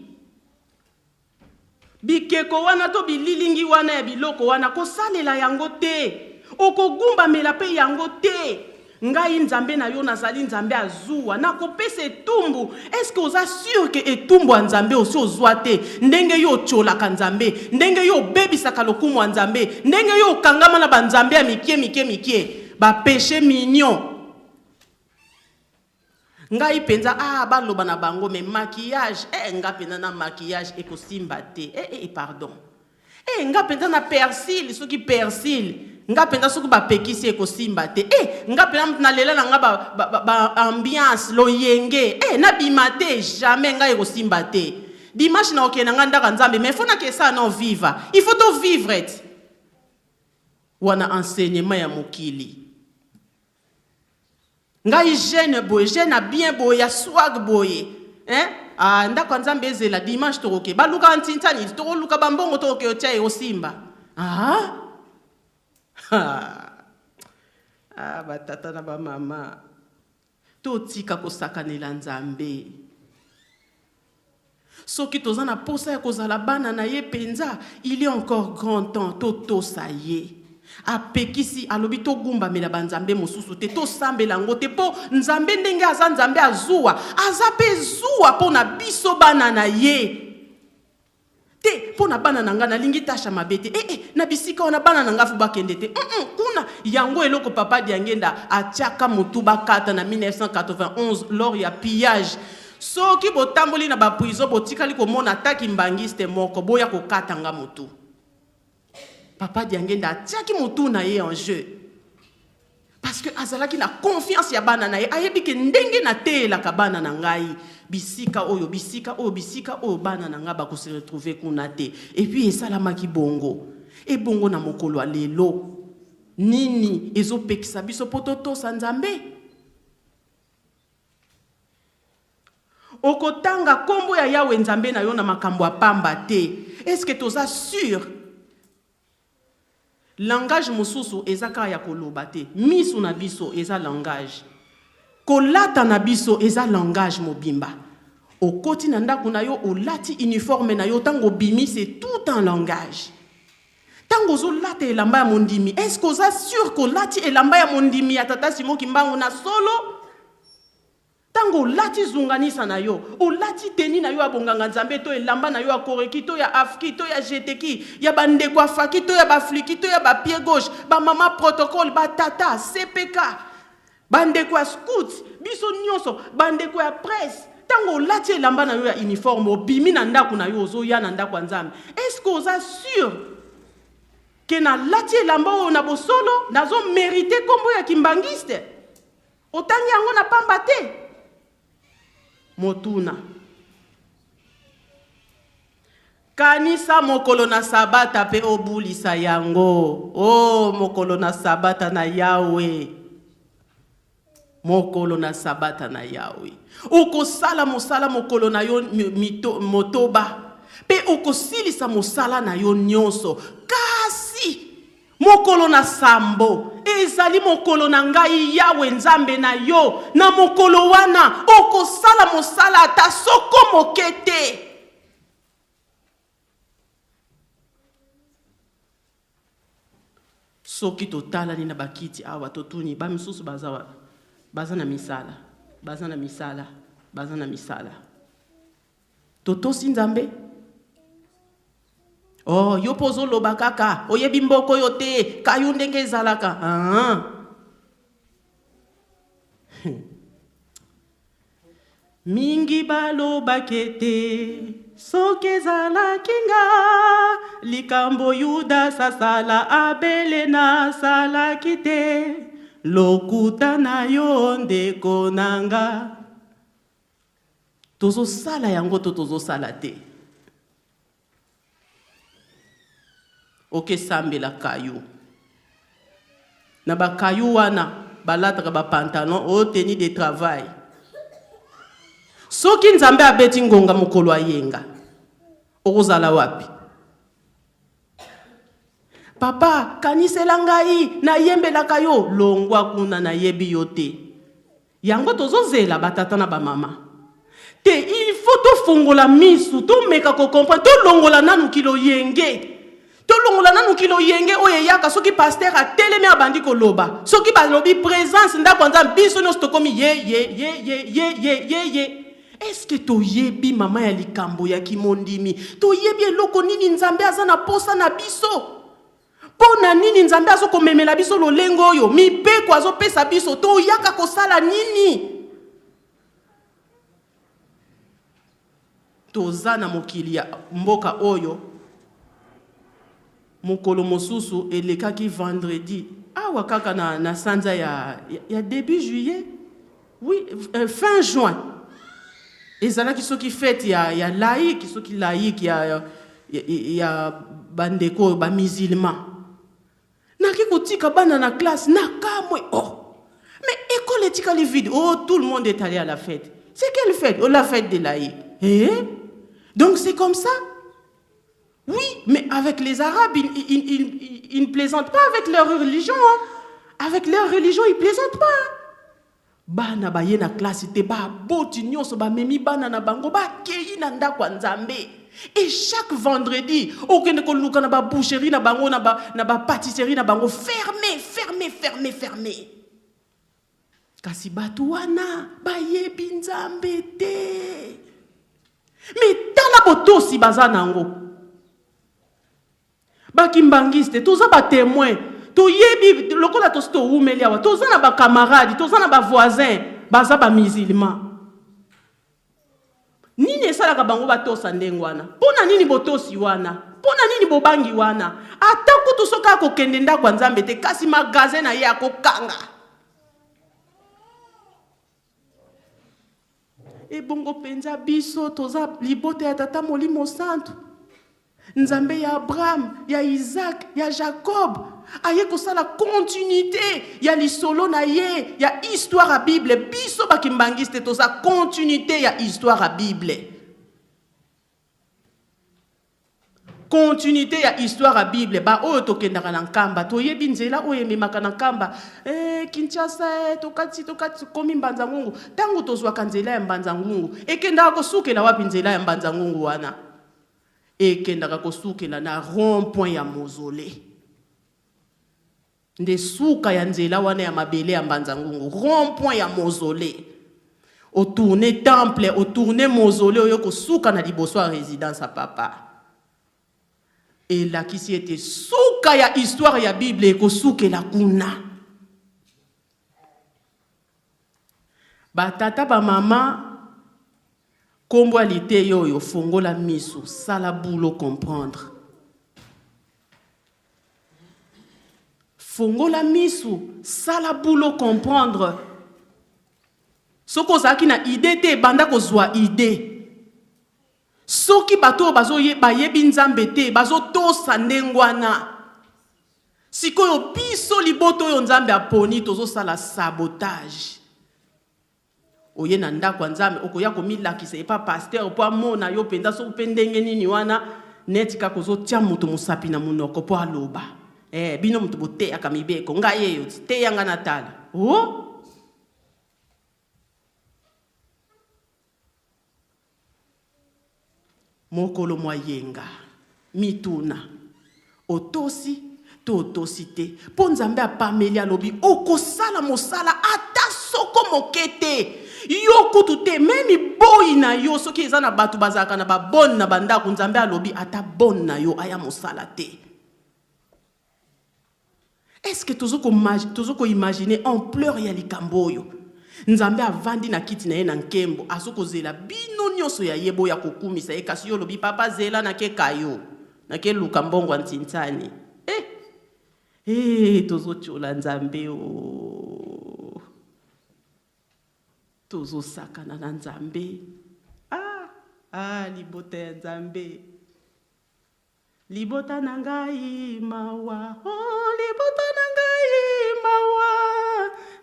Bikeko wana to bililingi wana ya biloko wana kosalela yango te. Okogumba mela pe yango te. Ngai nzambe na yo nazali nzambe azuwa na kopesa etumbu. Est-ce que oza sûr que etumbu nzambe osi ozwa te? Ndenge yo cholaka nzambe, ndenge yo bebisaka lokumu nzambe, ndenge yo kangama na banzambe ya mikie ba péché mignon. Ngai penza baloba na bango mais maquillage nga penza na maquillage ekosimba te. Pardon. Nga penza na persil, soki persil nga penza soki ba pekisi ekosimba te. Nga penza na lela na nga ba ambiance loyenge. Na bimate jamais nga ekosimba te. Dimanche na okena nga ndaka nzambe mais faut na que ça non viva. Il faut to vivre. Wana enseignement ya mokili. Ngai jeune boye, jeune bien boye, ya swag boye. Ndako nzambe ezela dimanche toroke. Baluka ntintani, toroka bambongo toroke otia osimba. Batata na ba mama. Totika kosakanela nzambe. Soki tozana posa ya kozala bana na ye penza, il est encore grand temps toto ça y est. Apekisi alobi to gumba mela banzambe mosusu te to sambela ngo te po nzambe ndenge aza nzambe azuwa azape zuwa po na biso bana na ye te po na bana nanga na lingi tasha mabete na bisika ona bana nanga fu bakende te kuna yango eloko papa diangenda atiaka mutuba kata na 1991 lors ya pillage soki botamboli na ba prison botikali ko mona ataki mbangiste moko boya ko katanga mutu. Papa Diangenda tiaki mutu na ye en jeu. Parce que azalaki na confiance ya bana na ye ayebi ke ndenge na te la kabana na ngai bisika oyo bana na nga ba ko se retrouver kuna te. Et puis esalamaki bongo. E bongo na mokolo a lelo. Nini ezo pekisa biso pototo sa nzambe. Okotanga kombo ya Yawe nzambe na yo na makambo apamba te. Est-ce que toza sûr? Langage mosusu ezaka ya koloba te. Misu na biso eza langage. Kolata na biso eza langage mobimba. Okoti na ndako na yo olati uniforme na yo tango bimi c'est tout un langage. Tango zo lata elamba ya mondimi. Est-ce que oza sûr kolati elamba ya mondimi ya tata Simo Kimbangu na solo? Tango lati zunganisa na yo, o lati teni na yo abonganga nzambe to elamba na yo akoreki to ya afki to ya jeteki, ya bandeko afaki to ya bafliki to ya ba pied gauche, ba mama protocole, ba tata, CPK, bandeko ya scout, biso nyonso, bandeko ya presse. Tango lati elamba na yo ya uniforme, obimi na ndako na yo ozo ya na ndako nzambe. Est-ce que vous assure que na lati elamba o na bosolo, nazo mérité kombo ya kimbangiste? Otangi yango na pamba te. Motuna kanisa mokolo na sabata pe obulisa yango. Oh, mokolo na sabata na Yahweh, mokolo na sabata na Yahweh. Okosala mosala mokolo na yo motoba pe okosilisa mosala na yo nyonso. Kasi mokolo na sambo ezali mokolo na ngai Yahweh nzambe na yo. Na mokolo wana okosala mosala ata soko mokete. Soki totala ni na bakiti awa totuni ba misusu bazawa bazana misala, bazana misala, bazana misala. Totosi nzambe. Oh, yo pozo loba kaka, oyebi mboko yo te, kayu ndenge ezalaka. Mingi baloba kete, soki ezalaki nga, likambo Yuda sasala Abele na salaki te, lokuta na yo ndeko nanga. Tozo sala yango to tozo sala te. Oke sambela kayu. Na ba kayu wana balataka ba pantalon o tenue de travail. Soki nzambe abeti ngonga mokolo ayenga. Okozala wapi? Papa, kanisela ngai na yembela kayo longwa kuna na yebi yote. Yango tozozela batata na ba mama. Te il faut to fongola misu to meka ko comprendre to longola nanu kilo yenge. To longola nanu kilo yenge oye yaka soki pasteur a telemi abandi ko loba. Soki ba lobi présence ndako nzambe biso no stokomi ye. Est-ce que to yebi mama ya likambo ya kimondimi? To yebi eloko nini nzambe azana posa na biso? Pona nini nzambe azo komemela biso lolengo oyo? Mipeko azo pesa biso to yaka kosala nini? Tozana mokili ya mboka oyo mokolo mosusu elekaki vendredi awa kaka na sanza ya début juillet, oui, fin juin ezalaki soki fête ya laïque, soki laïque ya bandeko ba musulman naki kotika bana na classe na kamwe. Oh, mais école etikali vide. Oh, tout le monde est allé à la fête. C'est quelle fête? Oh, la fête des laïcs. Donc c'est comme ça. Oui, mais avec les Arabes, ils ne plaisantent pas avec leur religion. Hein. Avec leur religion, ils ne plaisantent pas. Bana ba ye na classe te ba boti nyonso ba memi bana na bango ba keyi na ndako nzambe. Et chaque vendredi, okende ko luka na ba boucherie na bango na ba pâtisserie na bango fermé. Kasi batu wana ba yebi nzambe te. Mais tala botosi bazanango. Bakimbangiste, toza ba témoin, to yebi lokola to sto umeli awa, toza na ba camarades, toza na ba voisins, baza ba musulmans. Nini esalaka bango batosa ndengwana? Pona nini botosi wana? Pona nini bobangi wana? Ata kutu soka ko kende ndako nzambe te kasi magasin na ye akokanga. E bongo penza biso toza libote ya tata molimo santo. Nzambe ya Abraham, ya Isaac, ya Jacob. Aye kosala continuité ya lisolo na ye, ya histoire à Bible. Biso bakimbangiste toza continuité ya histoire à Bible. Continuité ya histoire à Bible. Ba oyo tokendaka na nkamba, toyebi nzela oyo ememaka na nkamba. Kinshasa tokati komi mbanza ngungu. Tango tozwaka nzela ya mbanza ngungu, ekendaka kosukela wapi nzela ya mbanza ngungu wana? Ekendaka kosukela na rond-point ya mausolée. Nde suka ya nzela wana ya mabele ya mbanza ngungu, rond-point ya mausolée. au tourner temple, au tourner mausolée, au yoko souka na liboso à résidence à papa. Et là qui s'y était souka ya histoire ya Bible et ko souke la kuna. Ba tata ba mama kombo alite yo yo fongo la miso, sala boulot comprendre. Fongo la miso, sala boulot comprendre. Soko zaki na idée te banda ko zwa idée. Soki bato bazo bayebi nzambe te bazo tosa ndengwana. Sikoyo biso liboto yo nzambe aponi tozo sala sabotage. Oye na ndako nzambe okoya komilakisa epa pasteur po amona yo penda so pendenge nini wana neti ka kozo tia mutu musapi na munoko po aloba. Bino mutu bote akamibeko ngaye yo te yanga natala. Oh mokolo moyenga mituna otosi to tosite po nzambe apameli alobi okosala mosala ata soko mokete yo kutu te memi boyi na yo soki eza na batu bazaka na babone na bandako nzambe alobi ata bonne na yo aya mosala te. Est-ce que tozoko imaginer ampleur ya likambo oyo? Nzambe avandi na kiti na ye na nkembo asoko zela bino nyonso ya yebo ya kokumisa ye kasi yo lobi papa zela na ke kayo na ke luka mbongo ntintani tozo chola nzambe o tozo sakana na nzambe libota ya nzambe libota na ngai mawa libota na ngai mawa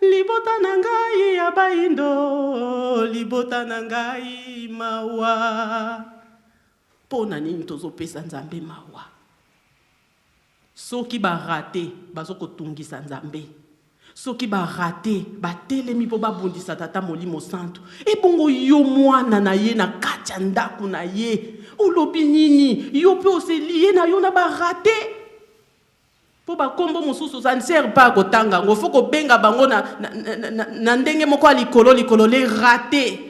libota na ngai ya baindo libota na ngai mawa pona nini tozo pesa nzambe mawa soki ba raté bazoko tungisa nzambe soki ba raté batelemi po babundisa tata molimo santo ebongo yo mwana na ye na kati ya ndako na ye olobi nini yo pe oseliye na yo na ba raté po ba kombo mosusu ça ne sert pas kotanga ngo faut ko benga bango na ndenge moko likolo les raté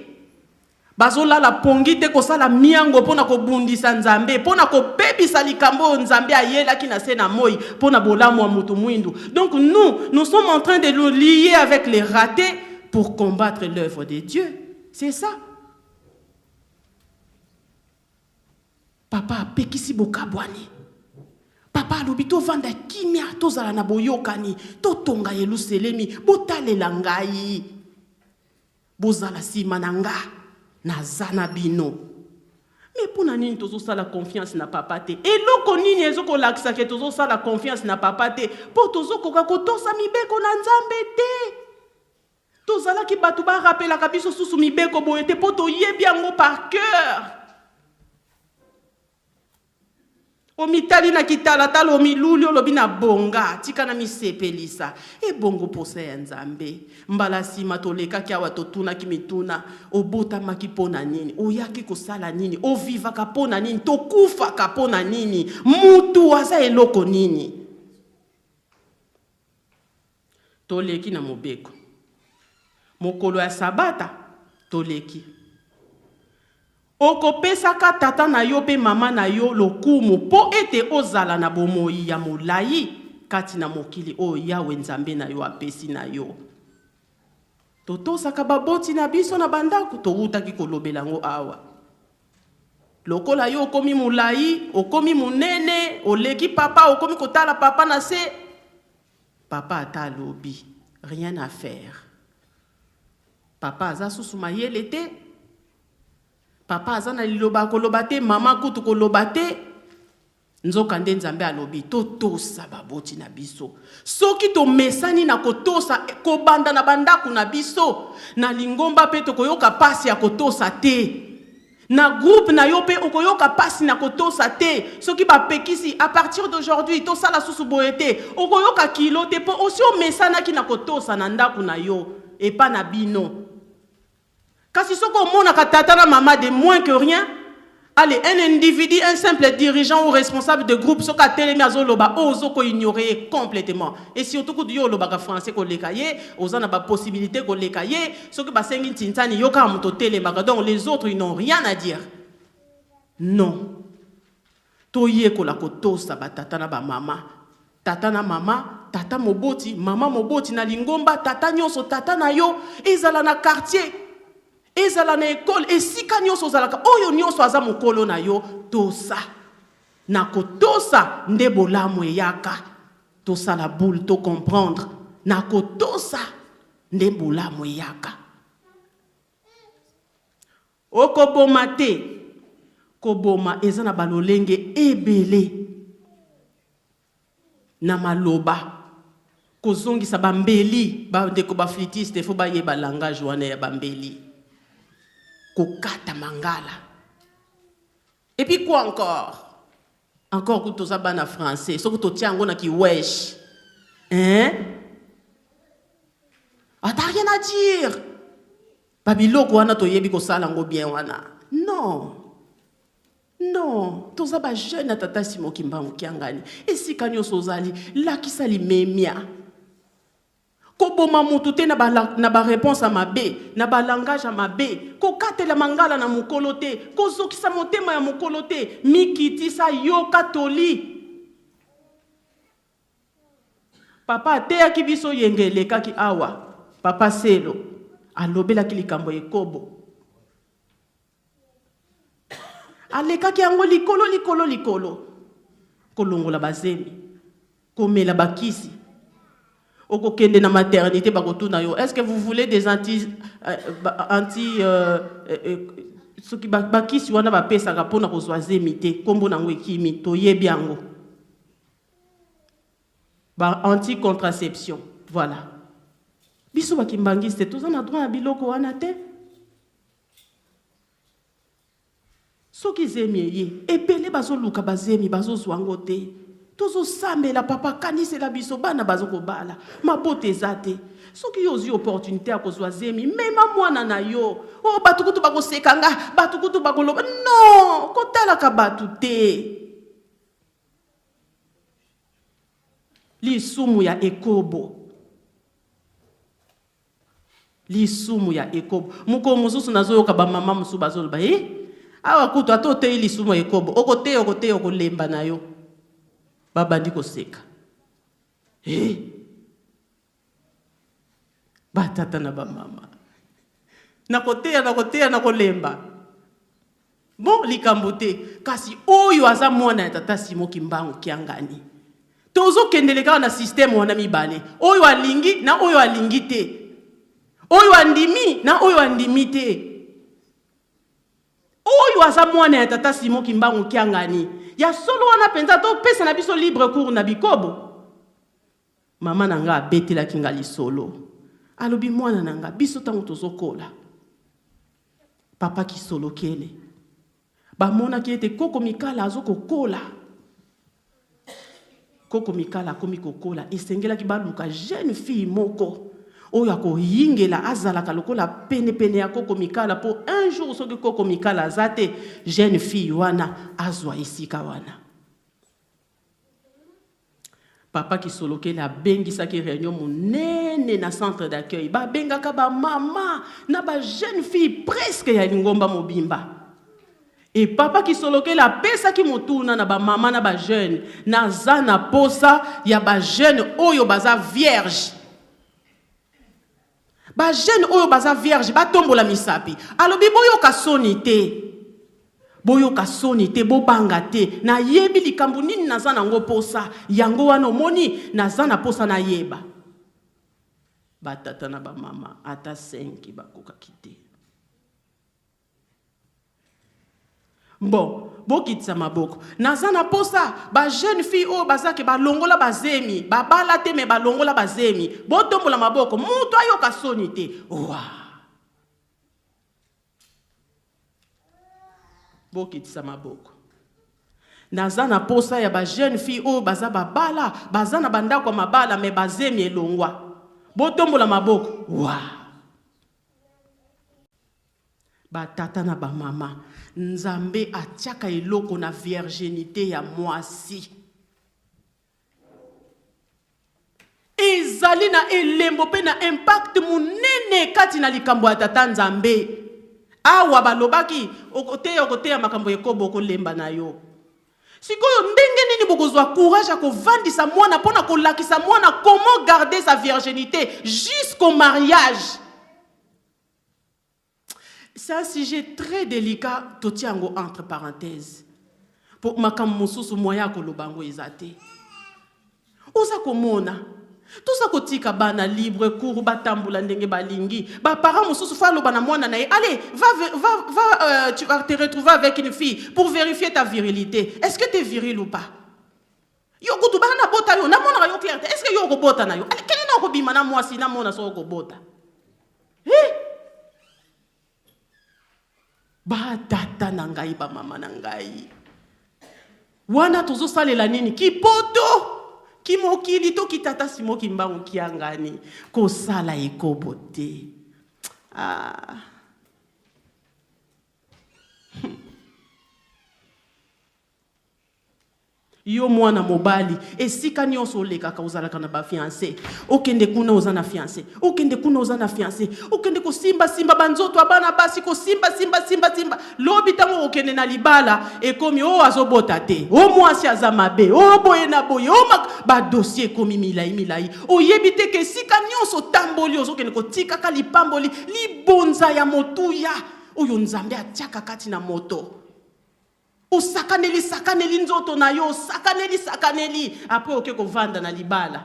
bazola la pongite ko sala miango pona ko bundisa nzambe pona ko bebisa likambo nzambe ayela ki na se na moi pona bolamu wa mutu mwindu. Donc nous sommes en train de nous lier avec les ratés pour combattre l'œuvre de Dieu. C'est ça. Papa pekisi bokabwani. Papa lobito vanda kimia tozala na boyokani to tonga Yerusalemi botalela ngai bozala sima nanga nazana bino. Mais pour nani tozo sala confiance na papa te eloko nini ezoko lakisa ke tozo sala confiance na papa te po tozo koka kotosa mibeko na nzambe te tozala ki batu ba rappela kabiso susu mibeko boye te po to yebi yango par cœur. Omitali na kitala talo miluli olobi na bonga tika na misepelisa bongo posa ya nzambe mbala sima toleka ki awa totuna ki mituna obota maki pona nini oyaki kosala nini oviva ka pona nini tokufa ka pona nini mutu aza eloko nini toleki na mobeko mokolo ya sabata toleki okopesaka tata na yo pe mama na yo lokumu po ete ozala na bomoi ya molai kati na mokili o yawe nzambe na yo apesi na yo. Totosaka baboti na biso na bandako toutaki kolobela ngo awa. Lokola yo okomi molai, okomi munene, oleki papa, okomi kotala papa na se. Papa ata lobi, rien à faire. Papa aza susu mayele te. Papa azana liloba kolobate, mama kutu kolobate. Nzoka nde nzambe alobi totosa baboti na biso. Soki to mesani na kotosa kobanda na bandaku na biso. Na lingomba pe to koyoka pasi ya kotosa te. Na groupe na yo pe okoyoka pasi na kotosa te. Soki ba pekisi à partir d'aujourd'hui to sala susu boyete. Okoyoka kilo te po osi o mesana ki na kotosa na ndaku na yo. Et pas na bino. Kasi soko mona katata na mama de moins que rien, Allez, un individu, un simple dirigeant ou responsable de groupe, ce qu'a télémé à Zoloba, oso ignorer complètement. Et surtout que Dieu loba français ko lekaye, osa na ba possibilité ko lekaye, ce que ba sengi tintani yoka muto téléma, donc les autres ils n'ont rien à dire. Non. Toye ko la koto sa ba tata na ba mama. Tata na mama, tata moboti, mama moboti na lingomba, tata nyoso tata na yo, ezala na quartier. Ezala na école et si kanyoso zalaka oyo nyoso aza mokolo na yo tosa na kotosa nde bolamu eyaka tosa la boule to comprendre na kotosa nde bolamu eyaka okoboma te koboma eza na balolenge ebele na maloba kozongisa bambeli bandeko baflitiste fo bayeba langage wana ya bambeli kokata mangala. Et puis quoi encore? Encore que tu as en français, ce que tu as en qui wesh. Hein? Ah, t'as rien à dire. Babilo wana to yebi ko sala ngo bien wana. Non. Non, tu as jeune tata simo kimbangu kiangani. Et si kanyo sozali la ki sali memia. Koboma mutu te na ba réponse à ma bé, na ba langage à ma bé, ko katela mangala na mukolo te, ko zokisa motema ya mukolo te, mikiti sa yo katoli. Papa te ya kibiso yengele kaki awa, papa selo, alobela kilikambo ekobo. Aleka ki yango likolo, kolongola bazemi, komela bakisi. Oko kende na maternité bakotuna yo. Est-ce que vous voulez des ce qui bakisi wana ba pesa ka pona ko zemi te kombo nango ekimi to yebi yango. Ba anti-contraception. Voilà. Biso bakimbangiste tous on a droit à biloko wana te. Soki zemi ye epele bazo luka bazemi bazo zwango te. Tozo sambe la papa kanise la biso bana bazoko bala mabote zate soki yozi opportunité akozwa zemi mema mwana na yo o batukutu bakosekanga batukutu bakoloba non kotala ka batu te lisumu ya ekobo muko mususu nazoyoka ba mama musu bazoloba awa kutu atote lisumu ya ekobo okote okolemba na yo baba ndiko seka. Batata na ba mama. Nakotea nakolemba. Bon likambote kasi oyo aza mwana ya tata simo kimbangu kiangani. Tozo kendeleka na système wana mibale. Oyo alingi na oyo alingi te. Oyo andimi na oyo andimi te. Oyo aza mwana ya tata simo kimbangu kiangani. Ya solo wana penza to pesa na biso libre cours na bikobo. Mama nanga abetela kingali solo. Alobi mwana nanga biso tango tozokola. Papa ki solo kele. Ba mona ki ete koko mikala azoko kola. Koko mikala komi kokola esengela ki baluka jeune fille moko. Oyo ako yingela azala kalokola pene ya koko mikala pour un jour soki koko mikala azate jeune fille wana azwa isika wana. Papa ki solokela bengisa ki réunion monene na centre d'accueil ba bengaka ba mama na ba jeune fille presque ya lingomba mobimba. Et papa ki solokela pesa ki motuna na ba mama na ba jeune na zana posa ya ba jeune oyo baza vierge. Ba jeune oyo baza vierge ba tombola misapi alobi boyoka soni te bobanga te na yebi likambo nini naza nango posa yango wana omoni naza na posa na yeba batata na ba mama ata 5 bakoka kite bon bokitisa maboko naza na posa ba jeune fille oyo bazake balongola bazemi babala te me balongola bazemi botombola maboko mutu ayoka soni te wa bokitisa maboko naza na posa ya ba jeune fille oyo baza babala baza na bandako mabala me bazemi elongwa botombola maboko wa ba tata na ba mama nzambe atiaka eloko na virginité ya mwasi ezali na elembo pe na impact munene kati na likambo ya tata nzambe awa balobaki okoteya makambo ekobo kolemba na yo sikoyo ndenge nini bokozwa courage akovandisa mwana pona kolakisa mwana comment garder sa virginité jusqu'au mariage. C'est un sujet très délicat, totiango entre parenthèses. Pour makambo mususu moya kolobango ezate. Oza komona. Tout ça kotika bana libre cours batambula ndenge balingi. Ba parents mususu fa lo bana mwana na ye. Allez, va tu vas te retrouver avec une fille pour vérifier ta virilité. Est-ce que tu es viril ou pas? Yo kutu bana bota yo na mona yo clarté. Est-ce que yo ko bota na yo? Allez, quel est no ko bima na mwasi na mona so ko bota? Ba tata na ngai ba mama na ngai wana tozo salela nini kipoto kimokili to kitata simo kimbango kiangani ko sala ekobote yo mwana mobali esika nyonso olekaka ozalaka na ba fiancé okende kuna ozana fiancé okende kuna ozana fiancé okende ko simba banzoto abana basi ko simba lobi tango okende na libala ekomi o azobota te o mwasi azamabe o boye na boye o ba dossier komi milai oyebite ke sika nyonso tamboli ozokende ko tika ka lipamboli libonza ya motuya oyo nzambe atiaka kati na moto. Sakaneli nzoto na yo, sakaneli. Après, oke ko vanda na libala.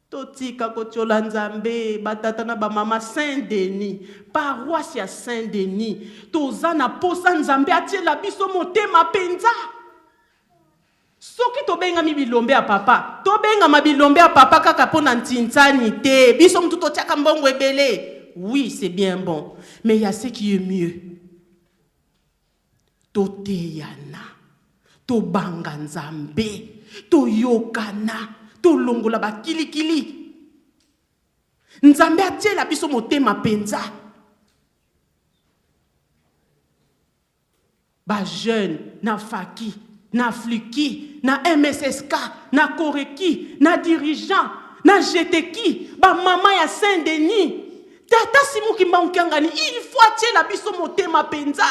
Totika kotiola nzambe, batata na ba mama Saint-Denis, paroisse ya Saint-Denis. Toza na posa nzambe atiela biso motema penza. Soki tobenga mi bilombe ya papa, tobenga mabilombe ya papa kaka pona ntintsani te. Biso mtu totiaka mbongo ebele. Oui, c'est bien bon. Mais il y a ce qui est mieux. Toteyana, to banga nzambe, to yokana, to longola ba kilikili. Nzambe atiela biso motema penza. Ba jeune, na faki, na fluki, na MSSK, na koreki, na dirigeant, na GTK, ba mama ya Saint-Denis. Tata simu kimbankangani, il faut atiela biso motema penza.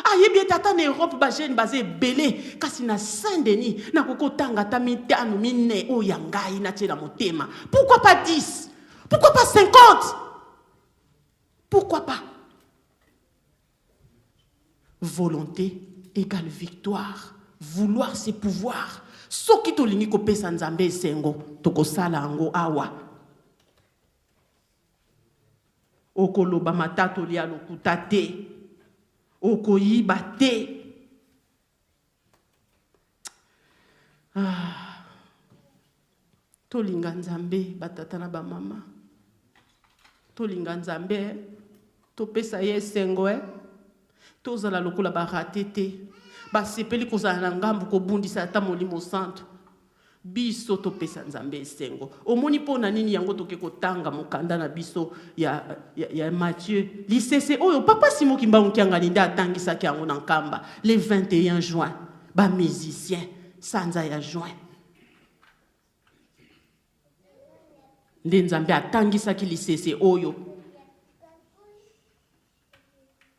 Ayebi tata na Europe ba jeune basé belé kasi na Saint-Denis na kokotanga ta mitano mine o yangai na tela motema. Pourquoi pas 10? Pourquoi pas 50? Pourquoi pas? Volonté égale victoire. Vouloir c'est pouvoir. Soki tolingi ko pesa nzambe sengo tokosala ngo awa. Okoloba matato lia lokuta te. Okoyiba te. Tolinga nzambe batata na ba mama. Tolinga nzambe topesa ye sengo tozala lokola ba ratete ba sepeli kozala na ngambu ko bundisa ata molimo santo. Biso topesa nzambe sengo. Omoni pona nini yango toke kotanga mokanda na biso ya Matthieu. Lisese oyo papa Simo Kimbangu kiangani nda atangisa ki yango na nkamba le 21 juin. Ba musicien sanza ya juin. Nde nzambe atangisa ki lisese oyo.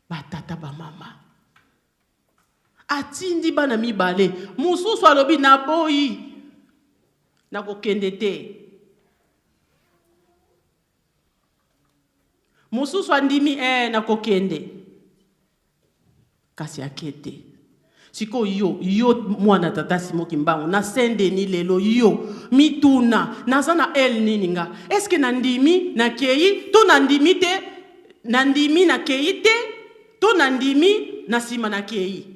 Ba tata ba mama. Atindi bana mibale. Mususu alobi na boyi. Nako kende te. Mususu andimi nako kende. Kasi akete. Siko yo mwana tata Simo Kimbangu na Saint-Denis lelo yo mituna nazana el nininga. Est-ce que nandimi na kei to nandimi te nandimi na kei te to nandimi na sima na kei.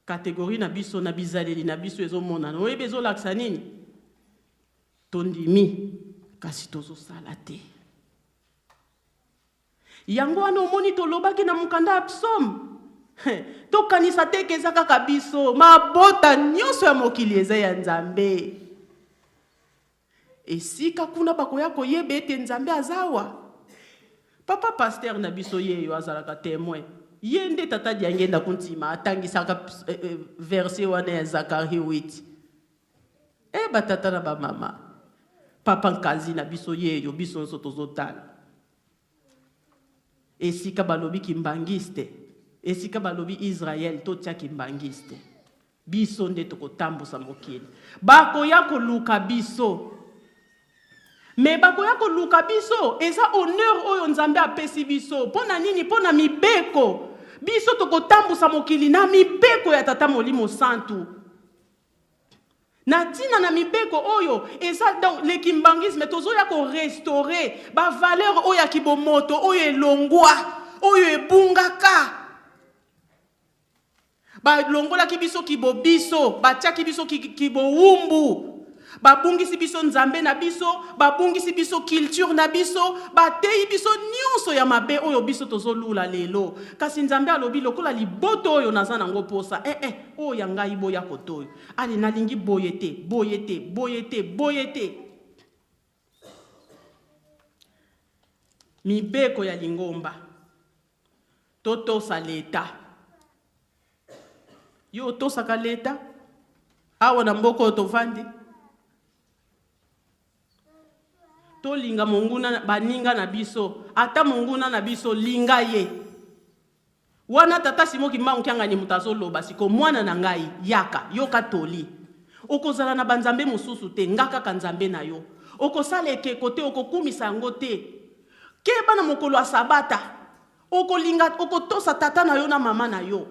Catégorie na biso na bizaleli na biso ezomona no ebezo laksa nini tondimi kasi tozo salate yango wana omoni tolobaki na mukanda Psaume to kanisa teke ezaka kabiso mabota nyonso ya mokili eza ya nzambe esika kuna bakoya koyeba ete nzambe azawa Papa pasteur na biso ye yo azalaka témoin. Yende tata diangenda kuntima atangisaka verset wana ya Zacharie 8. Batata na ba mama. Papa nkazi na biso ye yo biso nso tozotala. Esika balobi kimbangiste. Esika balobi Israël to tia kimbangiste. Biso nde tokotambusa mokili. Bako yako luka biso. Mais bako yako luka biso eza honneur oyo nzambe apesi biso. Pona nini pona mibeko. Biso tokotambusa mokili na mibeko ya tata Molimo Santu. Na tina na mibeko oyo eza donc le kimbangisme tozo ya ko restaurer ba valeur oyo ya kibomoto oyo elongwa oyo ebungaka. Ba longola kibiso kibobiso, ba tia kibiso kibowumbu. Ba bungisi biso nzambe na biso, ba bungisi biso culture na biso, ba tei biso nyonso ya mabe oyo biso tozolula lelo. Kasi nzambe alobi lokola liboto oyo naza nango posa. Oyo ya ngai boya kotoyo. Ali nalingi boyete. Mibeko ya lingomba. Toto sa leta. Yo tosaka leta awa na mboko tovandi to linga monguna baninga na biso ata monguna na biso linga ye wana tata Simoki Mbangu kyanga ni mutazo loba siko mwana na ngai yaka yoka toli okozala na banzambe mususu te ngaka kanzambe na yo okosaleke kote okokumisa ngo te keba na mokolo wa sabata okolinga okotosa tata na yo na mama na yo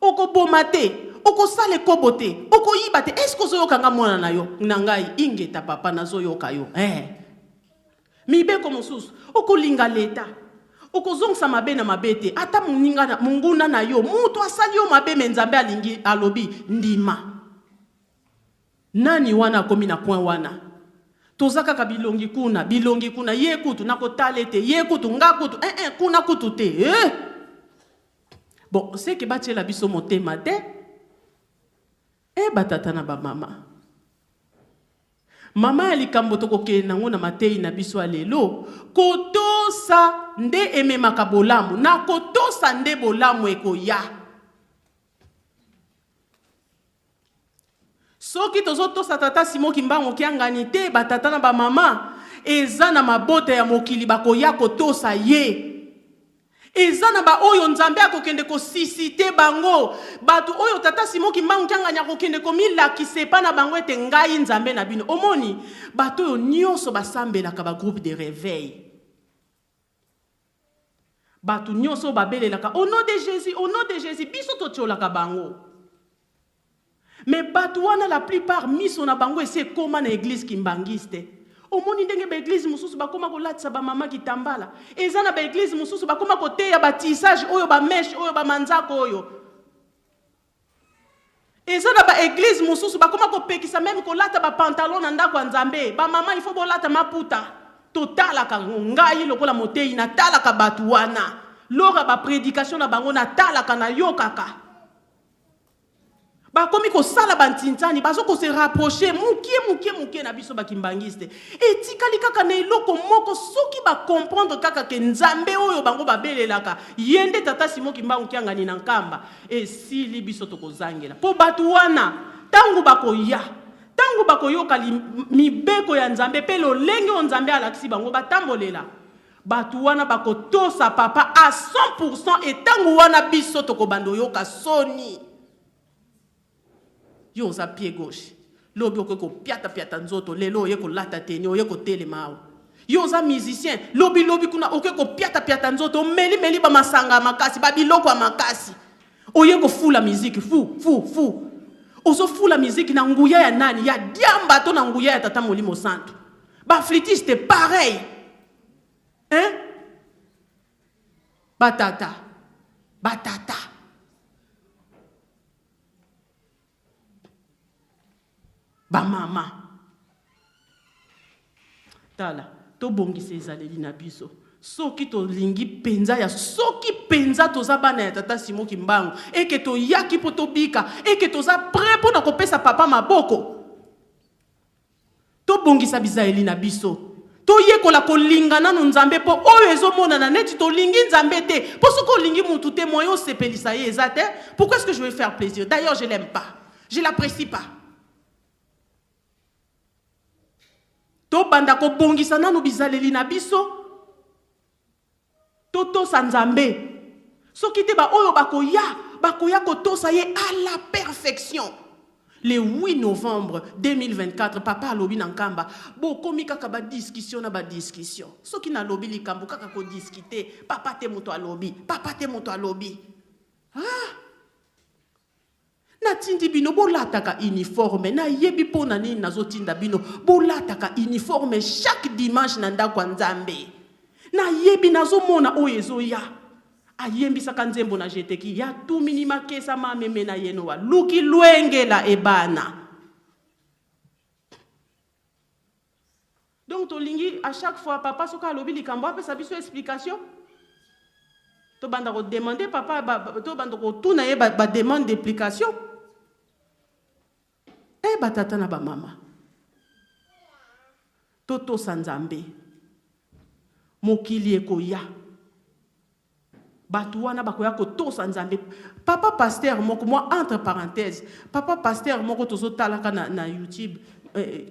oko bomate, oko sale kobote, oko yibate, esko zo yokanga mwana na yo, nangai ingeta papa na zo yoka yo, Mibeko mosusu, oko linga leta, oko zongsa mabe na mabete, ata munguna na yo, mutu asali yo mabe menzambe alingi alobi, ndima. Nani wana komi na point wana? Tozaka ka bilongi kuna, ye kutu, nako talete, ye kutu, nga kutu, kuna kutu te, Bon, c'est que bâtir la biso motema te. Batata na ba mama. Mama alikambo tokoke nango na matei na biso alelo. Kotosa nde ememaka bolamu. Na kotosa nde bolamu ekoya. Soki tozotosa tata Simoki Mbangu kiangani te batata na ba mama. Eza na mabota ya mokili bakoya kotosa ye. Ezana ba oyo nzambe akokende ko sisite bango batu oyo tata Simoki Mbangu kyanga nya kokende ko milakise pa na bango ete ngai nzambe na bino omoni batu oyo nyonso basambela ka ba groupe de réveil batu nyonso babelelaka au nom de Jésus biso totolaka bango mais batu wana la plupart miso na bango ese koma na église kimbangiste omoni ndenge ba église mususu bakoma kolatisa ba mama kitambala ezana ba église mususu bakoma koteya ba tissage oyo ba mesh oyo ba manzako oyo ezana ba église mususu bakoma kopekisa même kolata ba pantalon na ndako ya nzambe ba mama il faut bolata maputa totala ka ngai lokola motei na talaka batu wana lora ba prédication na bango na talaka na yokaka bakomi ko sala bantintani bazo ko se rapprocher mukie na biso bakimbangiste etikali kaka na eloko moko soki ba comprendre kaka ke nzambe oyo bango babelelaka yende tata Simoki Mbangu kyanga ni na nkamba esili biso tokozangela po batu wana tangu bakoyoka mibeko ya nzambe pe lolenge o nzambe alakisi bango batambolela batu wana bakotosa papa à 100% etangu wana biso tokobando yoka soni yo za pied gauche lobi okoko piata nzoto lelo yeko lata teni oyeko telema yo za musicien lobi kuna okoko piata nzoto meli ba masanga makasi ba biloko ya makasi oyeko fula musique fu ozo fula musique na nguya ya nani ya diamba to na nguya ya tata Molimo Santu ba flûtiste pareil batata ba mama tala to bongise ezaleli na biso soki to lingi penza ya soki penza toza bana ya tata Simoki Mbangu eke to yaki po to bika eke toza prêt po na kopesa papa maboko to bongisa bizaeli na biso toyekola kolingana no nzambe po oyo ezomonana neti tolingi nzambe te po soko olingi mutu te moyo sepelisa ye eza te. Pourquoi est-ce que je vais faire plaisir? D'ailleurs je l'aime pas, je l'apprécie pas. To banda ko bongisa nanu bizaleli na biso toto sanzambe soki te ba oyo bakoya kotosa ye à la perfection. Le 8 novembre 2024, papa alobi nankamba, bo komi kaka ba discussion na ba discussion. Soki na lobi likambo kaka ko discuter, papa te moto alobi, papa te moto alobi. Ah! Na tindi bino bo lataka uniforme, na yebi po na nini nazotinda bino, bo lataka uniforme chaque dimanche na ndako nzambe. Na yebi nazomona oyezo ya. Ayembisaka nzembo na jeteki ya tumini makesa mameme na yeno wa luki luenge la ebana. Donc tolingi à chaque fois papa soka lobi likambo apesa biso explication. To banda ko demander papa to banda ko tuna ye ba demande d'explication. Batata na ba mama. Toto sanzambe. Mokili ekoya. Batouana bakoya ko to sanzambe. Papa pasteur moko moi entre parenthèses, papa pasteur moko tozo talaka na YouTube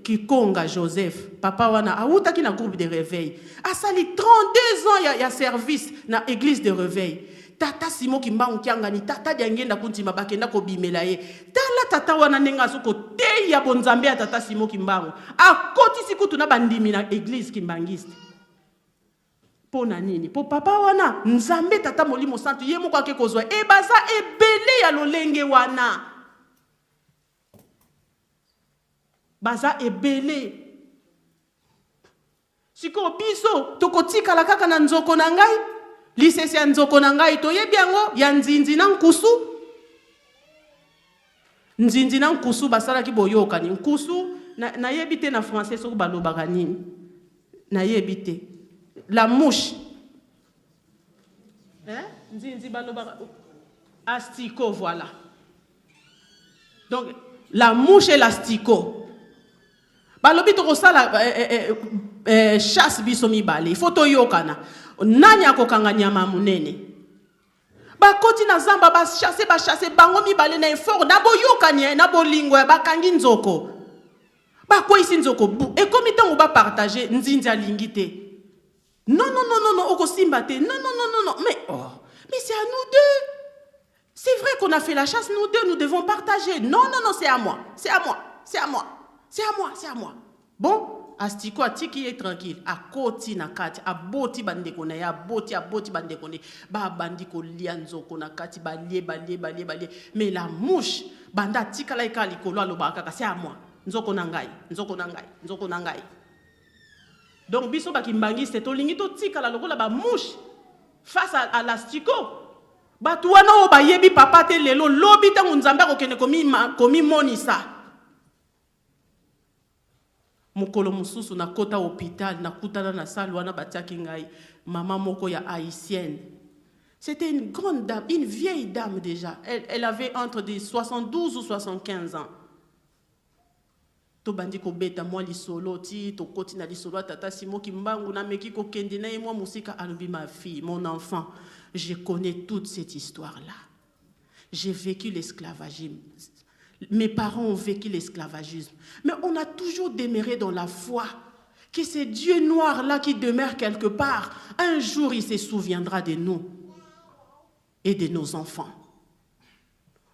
Kikonga Joseph, papa wana auta ki na groupe de réveil. Asali 32 ans ya service na église de réveil. Tata Simo ki mbangu kiangani tata diangenda kuntima bakenda ko bimela ye. Tala tata wana nenga soko te ya bonzambe ya tata Simo ki mbangu. Akoti sikutu na bandimi na église kimbangiste. Pona nini? Po papa wana nzambe tata molimo santu ye moko ake kozwa e baza ebele ya lolenge wana. Baza ebele. Siko biso tokotika la kaka na nzoko na ngai. Lisesi ya nzoko na ngai to yebi yango ya nzinzi na nkusu. Nzinzi na nkusu basala ki boyoka ni nkusu na yebite na français soko balobaka nini. Na yebite. La mouche. Hein? Nzinzi balobaka asticot voilà. Donc la mouche et l'asticot. Balobi to kosala chasse biso mibale. Photo yokana. Nani akokanga nyama munene. Ba koti na zamba ba chasse bango mibale na effort na boyokani na bolingo ya bakangi nzoko. Ba ko isi nzoko bu. Et comme itango ba partager nzinzi alingite. Non, Oko Simbate. Non. Mais c'est à nous deux. C'est vrai qu'on a fait la chasse, nous deux, nous devons partager. Non, c'est à moi. Bon, Astiko a tiki est tranquille. A koti na kati, a boti bandekone, a boti bandekone. Ba bandiko lianzo kona kati, balie. Mais la mouche, banda tika laika likolo alobaka, c'est à moi. Nzoko nangai. Donc, biso bakimbangi c'est tolingi to tika la lokola ba mouche face à l'asticot. Batouana o bayebi papa te lelo lobi tangu nzambe ko kene komi monisa. Mukolo mususu na kota hôpital na kutana na salle wana batiaki ngai maman moko ya haïtienne. C'était une grande dame, une vieille dame déjà. Elle avait entre des 72 ou 75 ans. To bandi ko beta moi li solo ti to koti na li solo tata Simo ki mbangu na meki ko kende na moi musika alubi ma fille mon enfant je connais toute cette histoire là. J'ai vécu l'esclavagisme. Mes parents ont vécu l'esclavagisme. Mais on a toujours demeuré dans la foi que ce Dieu noir là qui demeure quelque part, un jour il se souviendra de nous et de nos enfants.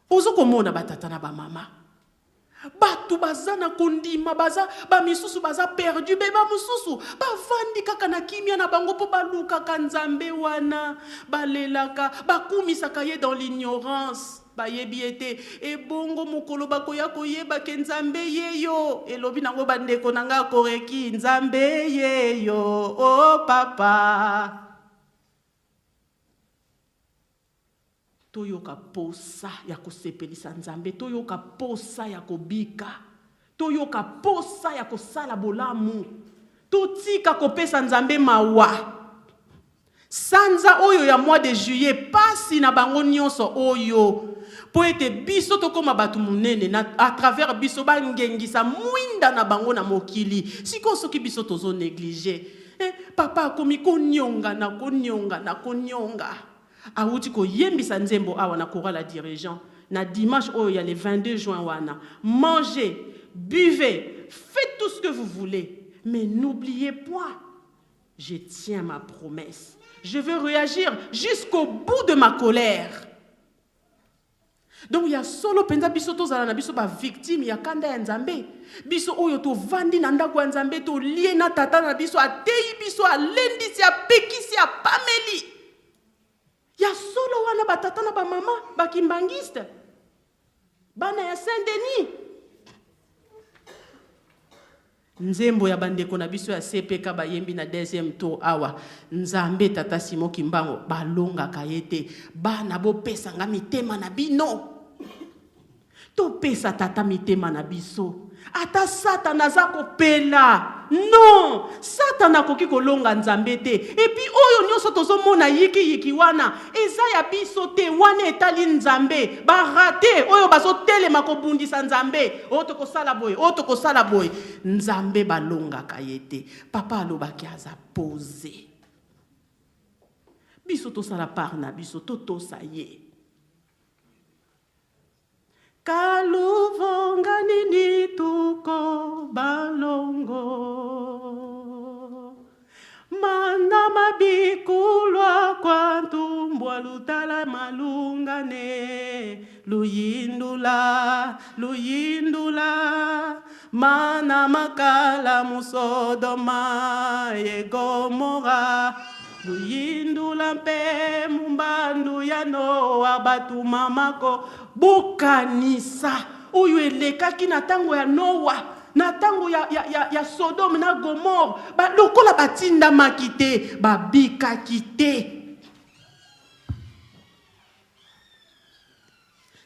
Ozo komona batata na ba mama. Batu bazana kondima baza ba misusu baza perdu beba mususu ba vandi kaka na kimia na bango po baluka kanzambe wana balelaka bakumisaka ye dans l'ignorance ba yebi ete e bongo mukolo bakoya koyeba ke nzambe yeyo elobi nango bandeko nanga koreki nzambe yeyo oh papa toyoka posa ya kosepelisa nzambe toyoka posa ya kobika toyoka posa ya kosala bolamu totika kopesa nzambe mawa sanza oyo ya mois de juillet pasi na bango nyonso oyo po ete biso tokoma bato munene à travers biso bangengisa mwinda na bango na mokili. Siko soki biso tozo négliger. Papa akomi konyonga na konyonga. Auti ko yembisa nzembo awa na chorale dirigeant. Na dimanche oyo ya le 22 juin wana. Mangez, buvez, faites tout ce que vous voulez. Mais n'oubliez pas, je tiens ma promesse. Je veux réagir jusqu'au bout de ma colère. Donc il y a solo penza biso tozala na biso ba victime ya kanda ya Nzambe. Biso oyo to vandi na ndako ya Nzambe to lié na tata na biso atei biso alendisi apekisi apameli. Ya solo wana ba tata na ba mama ba kimbangiste. Bana ya Saint-Denis. Nzembo ya bandeko na biso ya CPK bayembi na deuxième tour awa. Nzambe tata Simon Kimbango balonga kayete. Bana bo pesa nga mitema na bino. To pesa tata mitema na biso. Ata Satana za kopela. Non, Satana koki kolonga Nzambe te. Et puis oyo nyonso tozo mona yiki wana. Eza ya biso te wana etali Nzambe. Ba rate oyo bazo telema kobundisa Nzambe. Otoko sala boy. Nzambe balonga kayete. Papa alobaki aza pose. Biso to sala parna biso to saye. Kaluvonga nini tuko balongo Mana mabikulwa kwa ntumbwa lutala malungane Luyindula Mana makala musodoma Yegomora Luyindula mpe mumbandu ya Noa batu mamako Bukanisa oyo elekaki na tango ya Noa na tango ya Sodome na Gomorre ba lokola batinda makite babika kite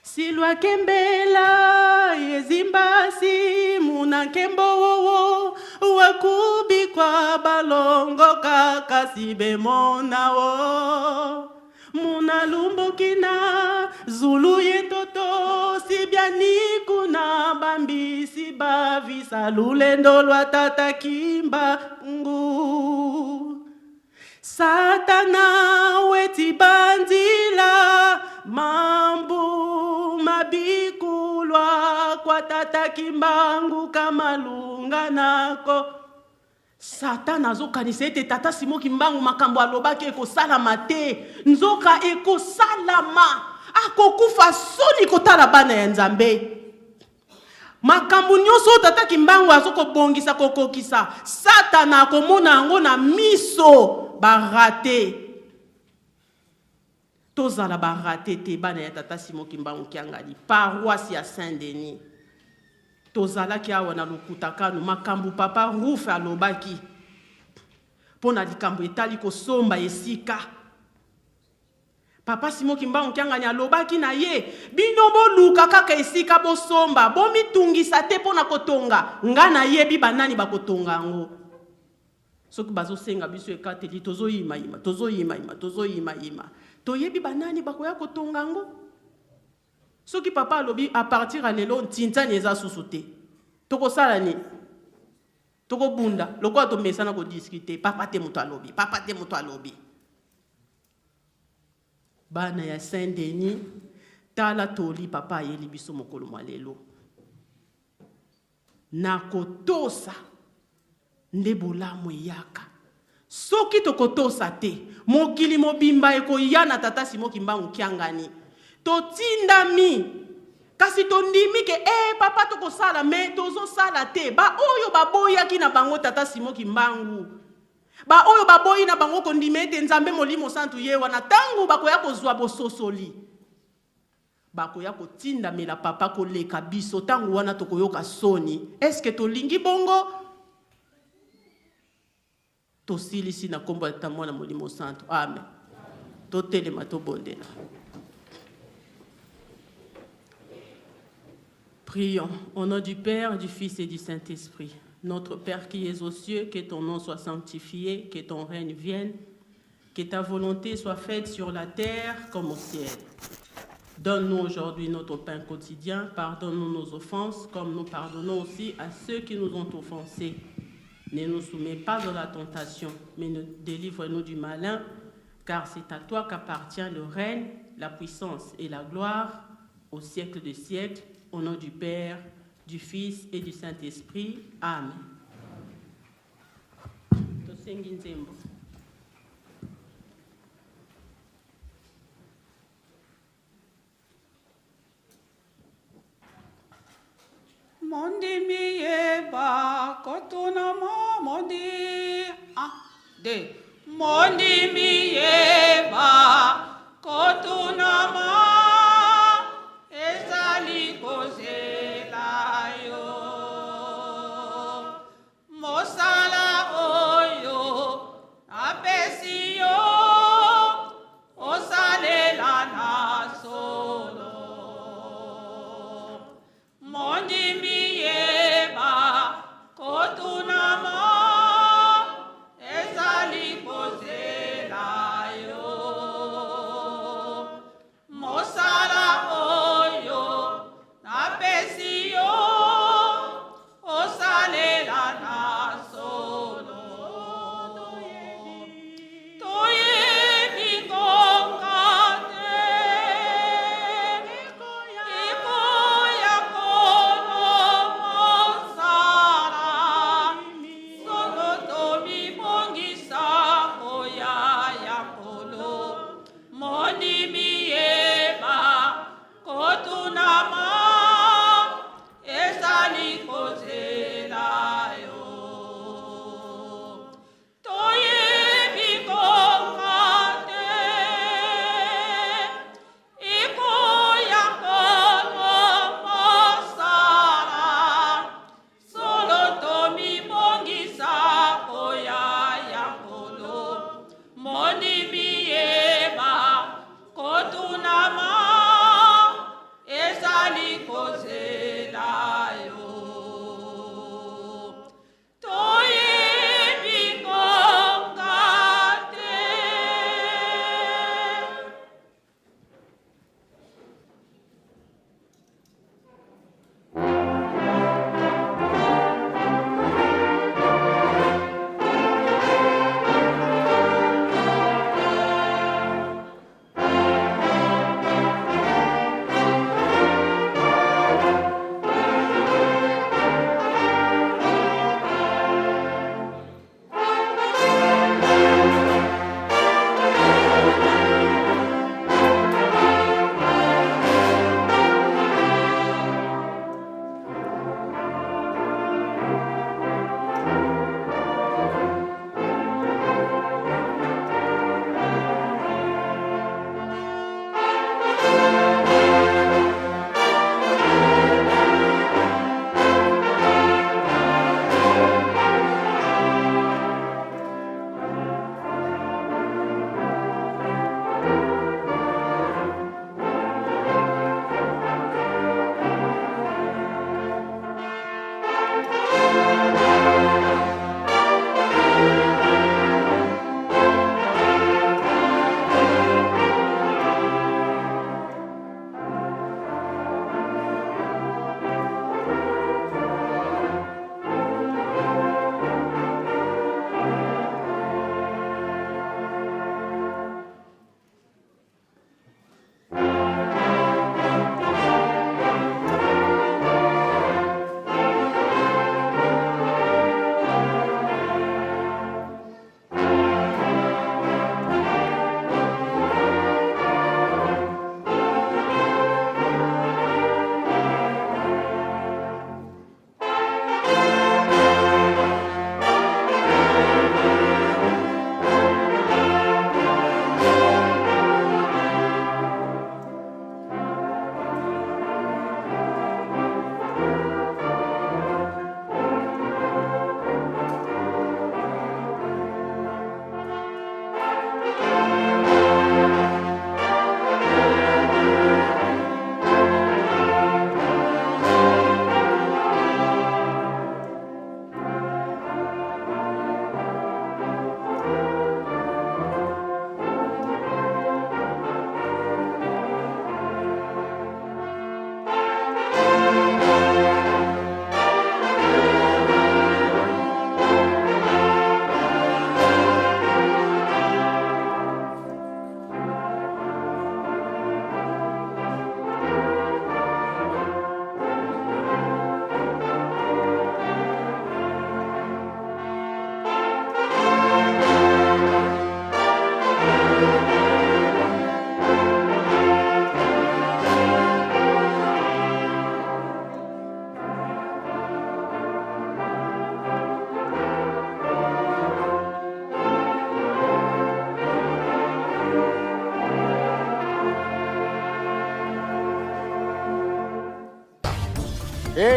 Silwa kembela yezimbasi muna kembo wakubi kwa balongo kaka sibemona wo Muna lumbokina zulu yentoto sibiani kuna bambisi bavisa lulendo lwa tata Kimbangu Satana weti bandila mambu mabikulwa kwa tata Kimbangu kamalunga nako Satana azokanisa ete tata Simon Kimbangu makambo alobaki ekosalama te. Nzoka ekosalama. Akokufa soni kotala bana ya Nzambe. Makambo nyonso tata Kimbangu azokobongisa kokokisa. Satana akomona yango na miso barate. Tozala barate te bana ya tata Simon Kimbangu kiangali. Paroisse ya Saint-Denis. Tozalaki awa na lokutakanu makambu papa Rufe alobaki pona likambo etali kosomba esika papa Simon Kimbangu kiangani alobaki na ye bino boluka kaka esika bosomba bomitungisa te pona kotonga nga na yebi banani bakotonga yango soki bazosenga biso ekateli tozoyima toyebi banani bakoya kotonga yango Soki papa alobi à partir à lelo ntintani eza susuté. Toko salani. Toko bunda. Loko to mesana ko discuter. Papa te muto alobi. Bana ya Saint-Denis tala toli papa yeli biso mokolo malelo. Nakotosa ndebola moyaka. Soki tokotosa te mokili mobimba eko yana tata Simon Kimbangu kiangani. Totindami kasi tondimi ke papa toko sala me tozo sala te ba oyo baboya ki na bango tata Simon Kimbangu ba oyo baboyi na bango kondime te Nzambe molimo santu ye wana tangu bakoya kozwa bososoli bakoya kotinda mela papa koleka biso tangu wana tokoyoka soni est-ce que tolingi bongo tosilisi na kombo ya mwana molimo santu amen totelema tobondela. Prions au nom du Père, du Fils et du Saint-Esprit. Notre Père qui es aux cieux, que ton nom soit sanctifié, que ton règne vienne, que ta volonté soit faite sur la terre comme au ciel. Donne-nous aujourd'hui notre pain quotidien. Pardonne-nous nos offenses, comme nous pardonnons aussi à ceux qui nous ont offensés. Ne nous soumets pas dans la tentation, mais délivre-nous du malin, car c'est à toi qu'appartient le règne, la puissance et la gloire, au siècle des siècles, au nom du Père, du Fils et du Saint-Esprit. Amen. Mondi miyeba kotuna mo mondi de mondi miyeba kotuna mo ezali kozela yo mosala oyo apesi yo osalela na solo mondi miyeba kotuna mo ezali kozela yo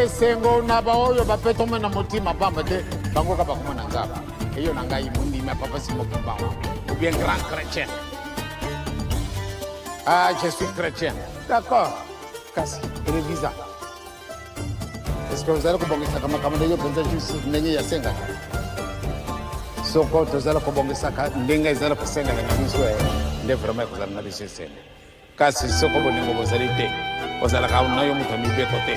sengo na baoyo bapetome na motima pamba te bango ka bakoma na nzaba eyo na ngai mundi ma Papa Simon Kimbangu ou bien grand chrétien. Ah, je suis chrétien. D'accord. Kasi révisa. Est-ce que vous allez kubongisa kama ndio penza juice nenye ya senga? Soko tozala kubongisa ka ndenga izala kusenga na biso nde vraiment kuzala na biso sene. Kasi soko bolingo bozali te. Ozala ka unayo mutu mibeko te.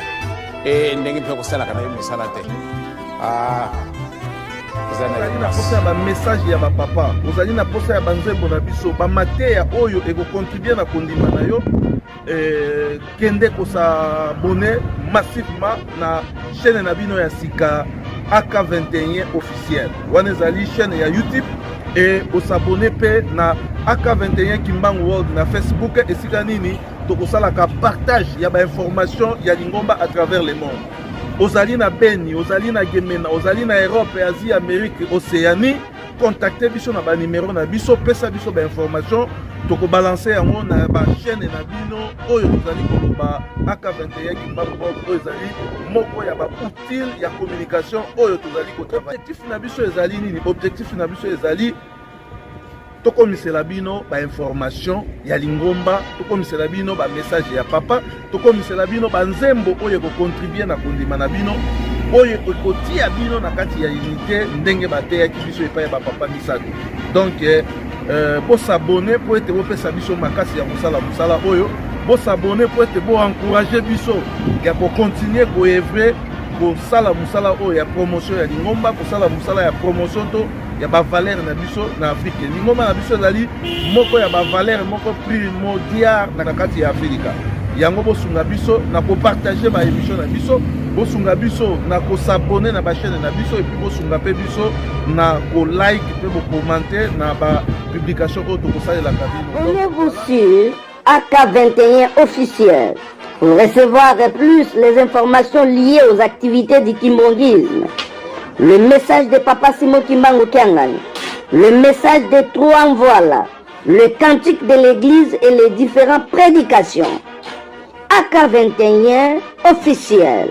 Ndenge mpe kusala kana yo misala te. Ah. Ozali na posa ya ba message ya ba papa, ozali na posa ya banzembo na biso, ba mateya oyo eko contribuer na kondima na yo. Kende ko s'abonner massivement na chaîne na bino ya sika AK21 officiel. Wana ezali chaîne ya YouTube et ko s'abonner pe na AK21 Kimbangu World na Facebook esika nini to ko sala ka partage ya ba information ya lingomba à travers le monde. Ozali na Beni, ozali na Gemena, ozali na Europe, Asie, Amérique, Océanie, contactez biso na ba numéro na biso, pesa biso ba information, toko balancer yango na ba chaîne na bino oyo tozali koloba AK21 Kimbangu oyo ezali moko ya ba outil ya communication oyo tozali ko travailler. Objectif na biso ezali nini? Objectif na biso ezali tokomisela bino ba information ya lingomba, tokomisela bino ba message ya papa, tokomisela bino ba nzembo oyo ko contribuer na kondima na bino oyo ekotia bino na kati ya unité ndenge bateyaki biso epai ba papa misato. Donc pour s'abonner pour être bopesa biso makasi ya musala oyo, pour s'abonner pour être bo encourager biso ya ko continuer ko œuvrer ko sala musala oyo ya promotion ya lingomba, ko sala musala ya promotion to ya ba valeur na biso na Afrique. Lingomba na biso ezali moko ya ba valeur moko primordial na kati ya Afrika. Yango bosunga biso na ko partager ba émission na biso, bosunga biso na ko s'abonner na ba chaîne na biso et puis bosunga pe biso na ko like pe bo commenter na ba publication auto ko sala la cabine. Abonnez-vous sur AK21 officiel pour recevoir plus les informations liées aux activités du kimbongisme. Le message de Papa Simon Kimbangu Kiangani, le message des trois voilà, le cantique de l'église et les différentes prédications. AK21 officiel.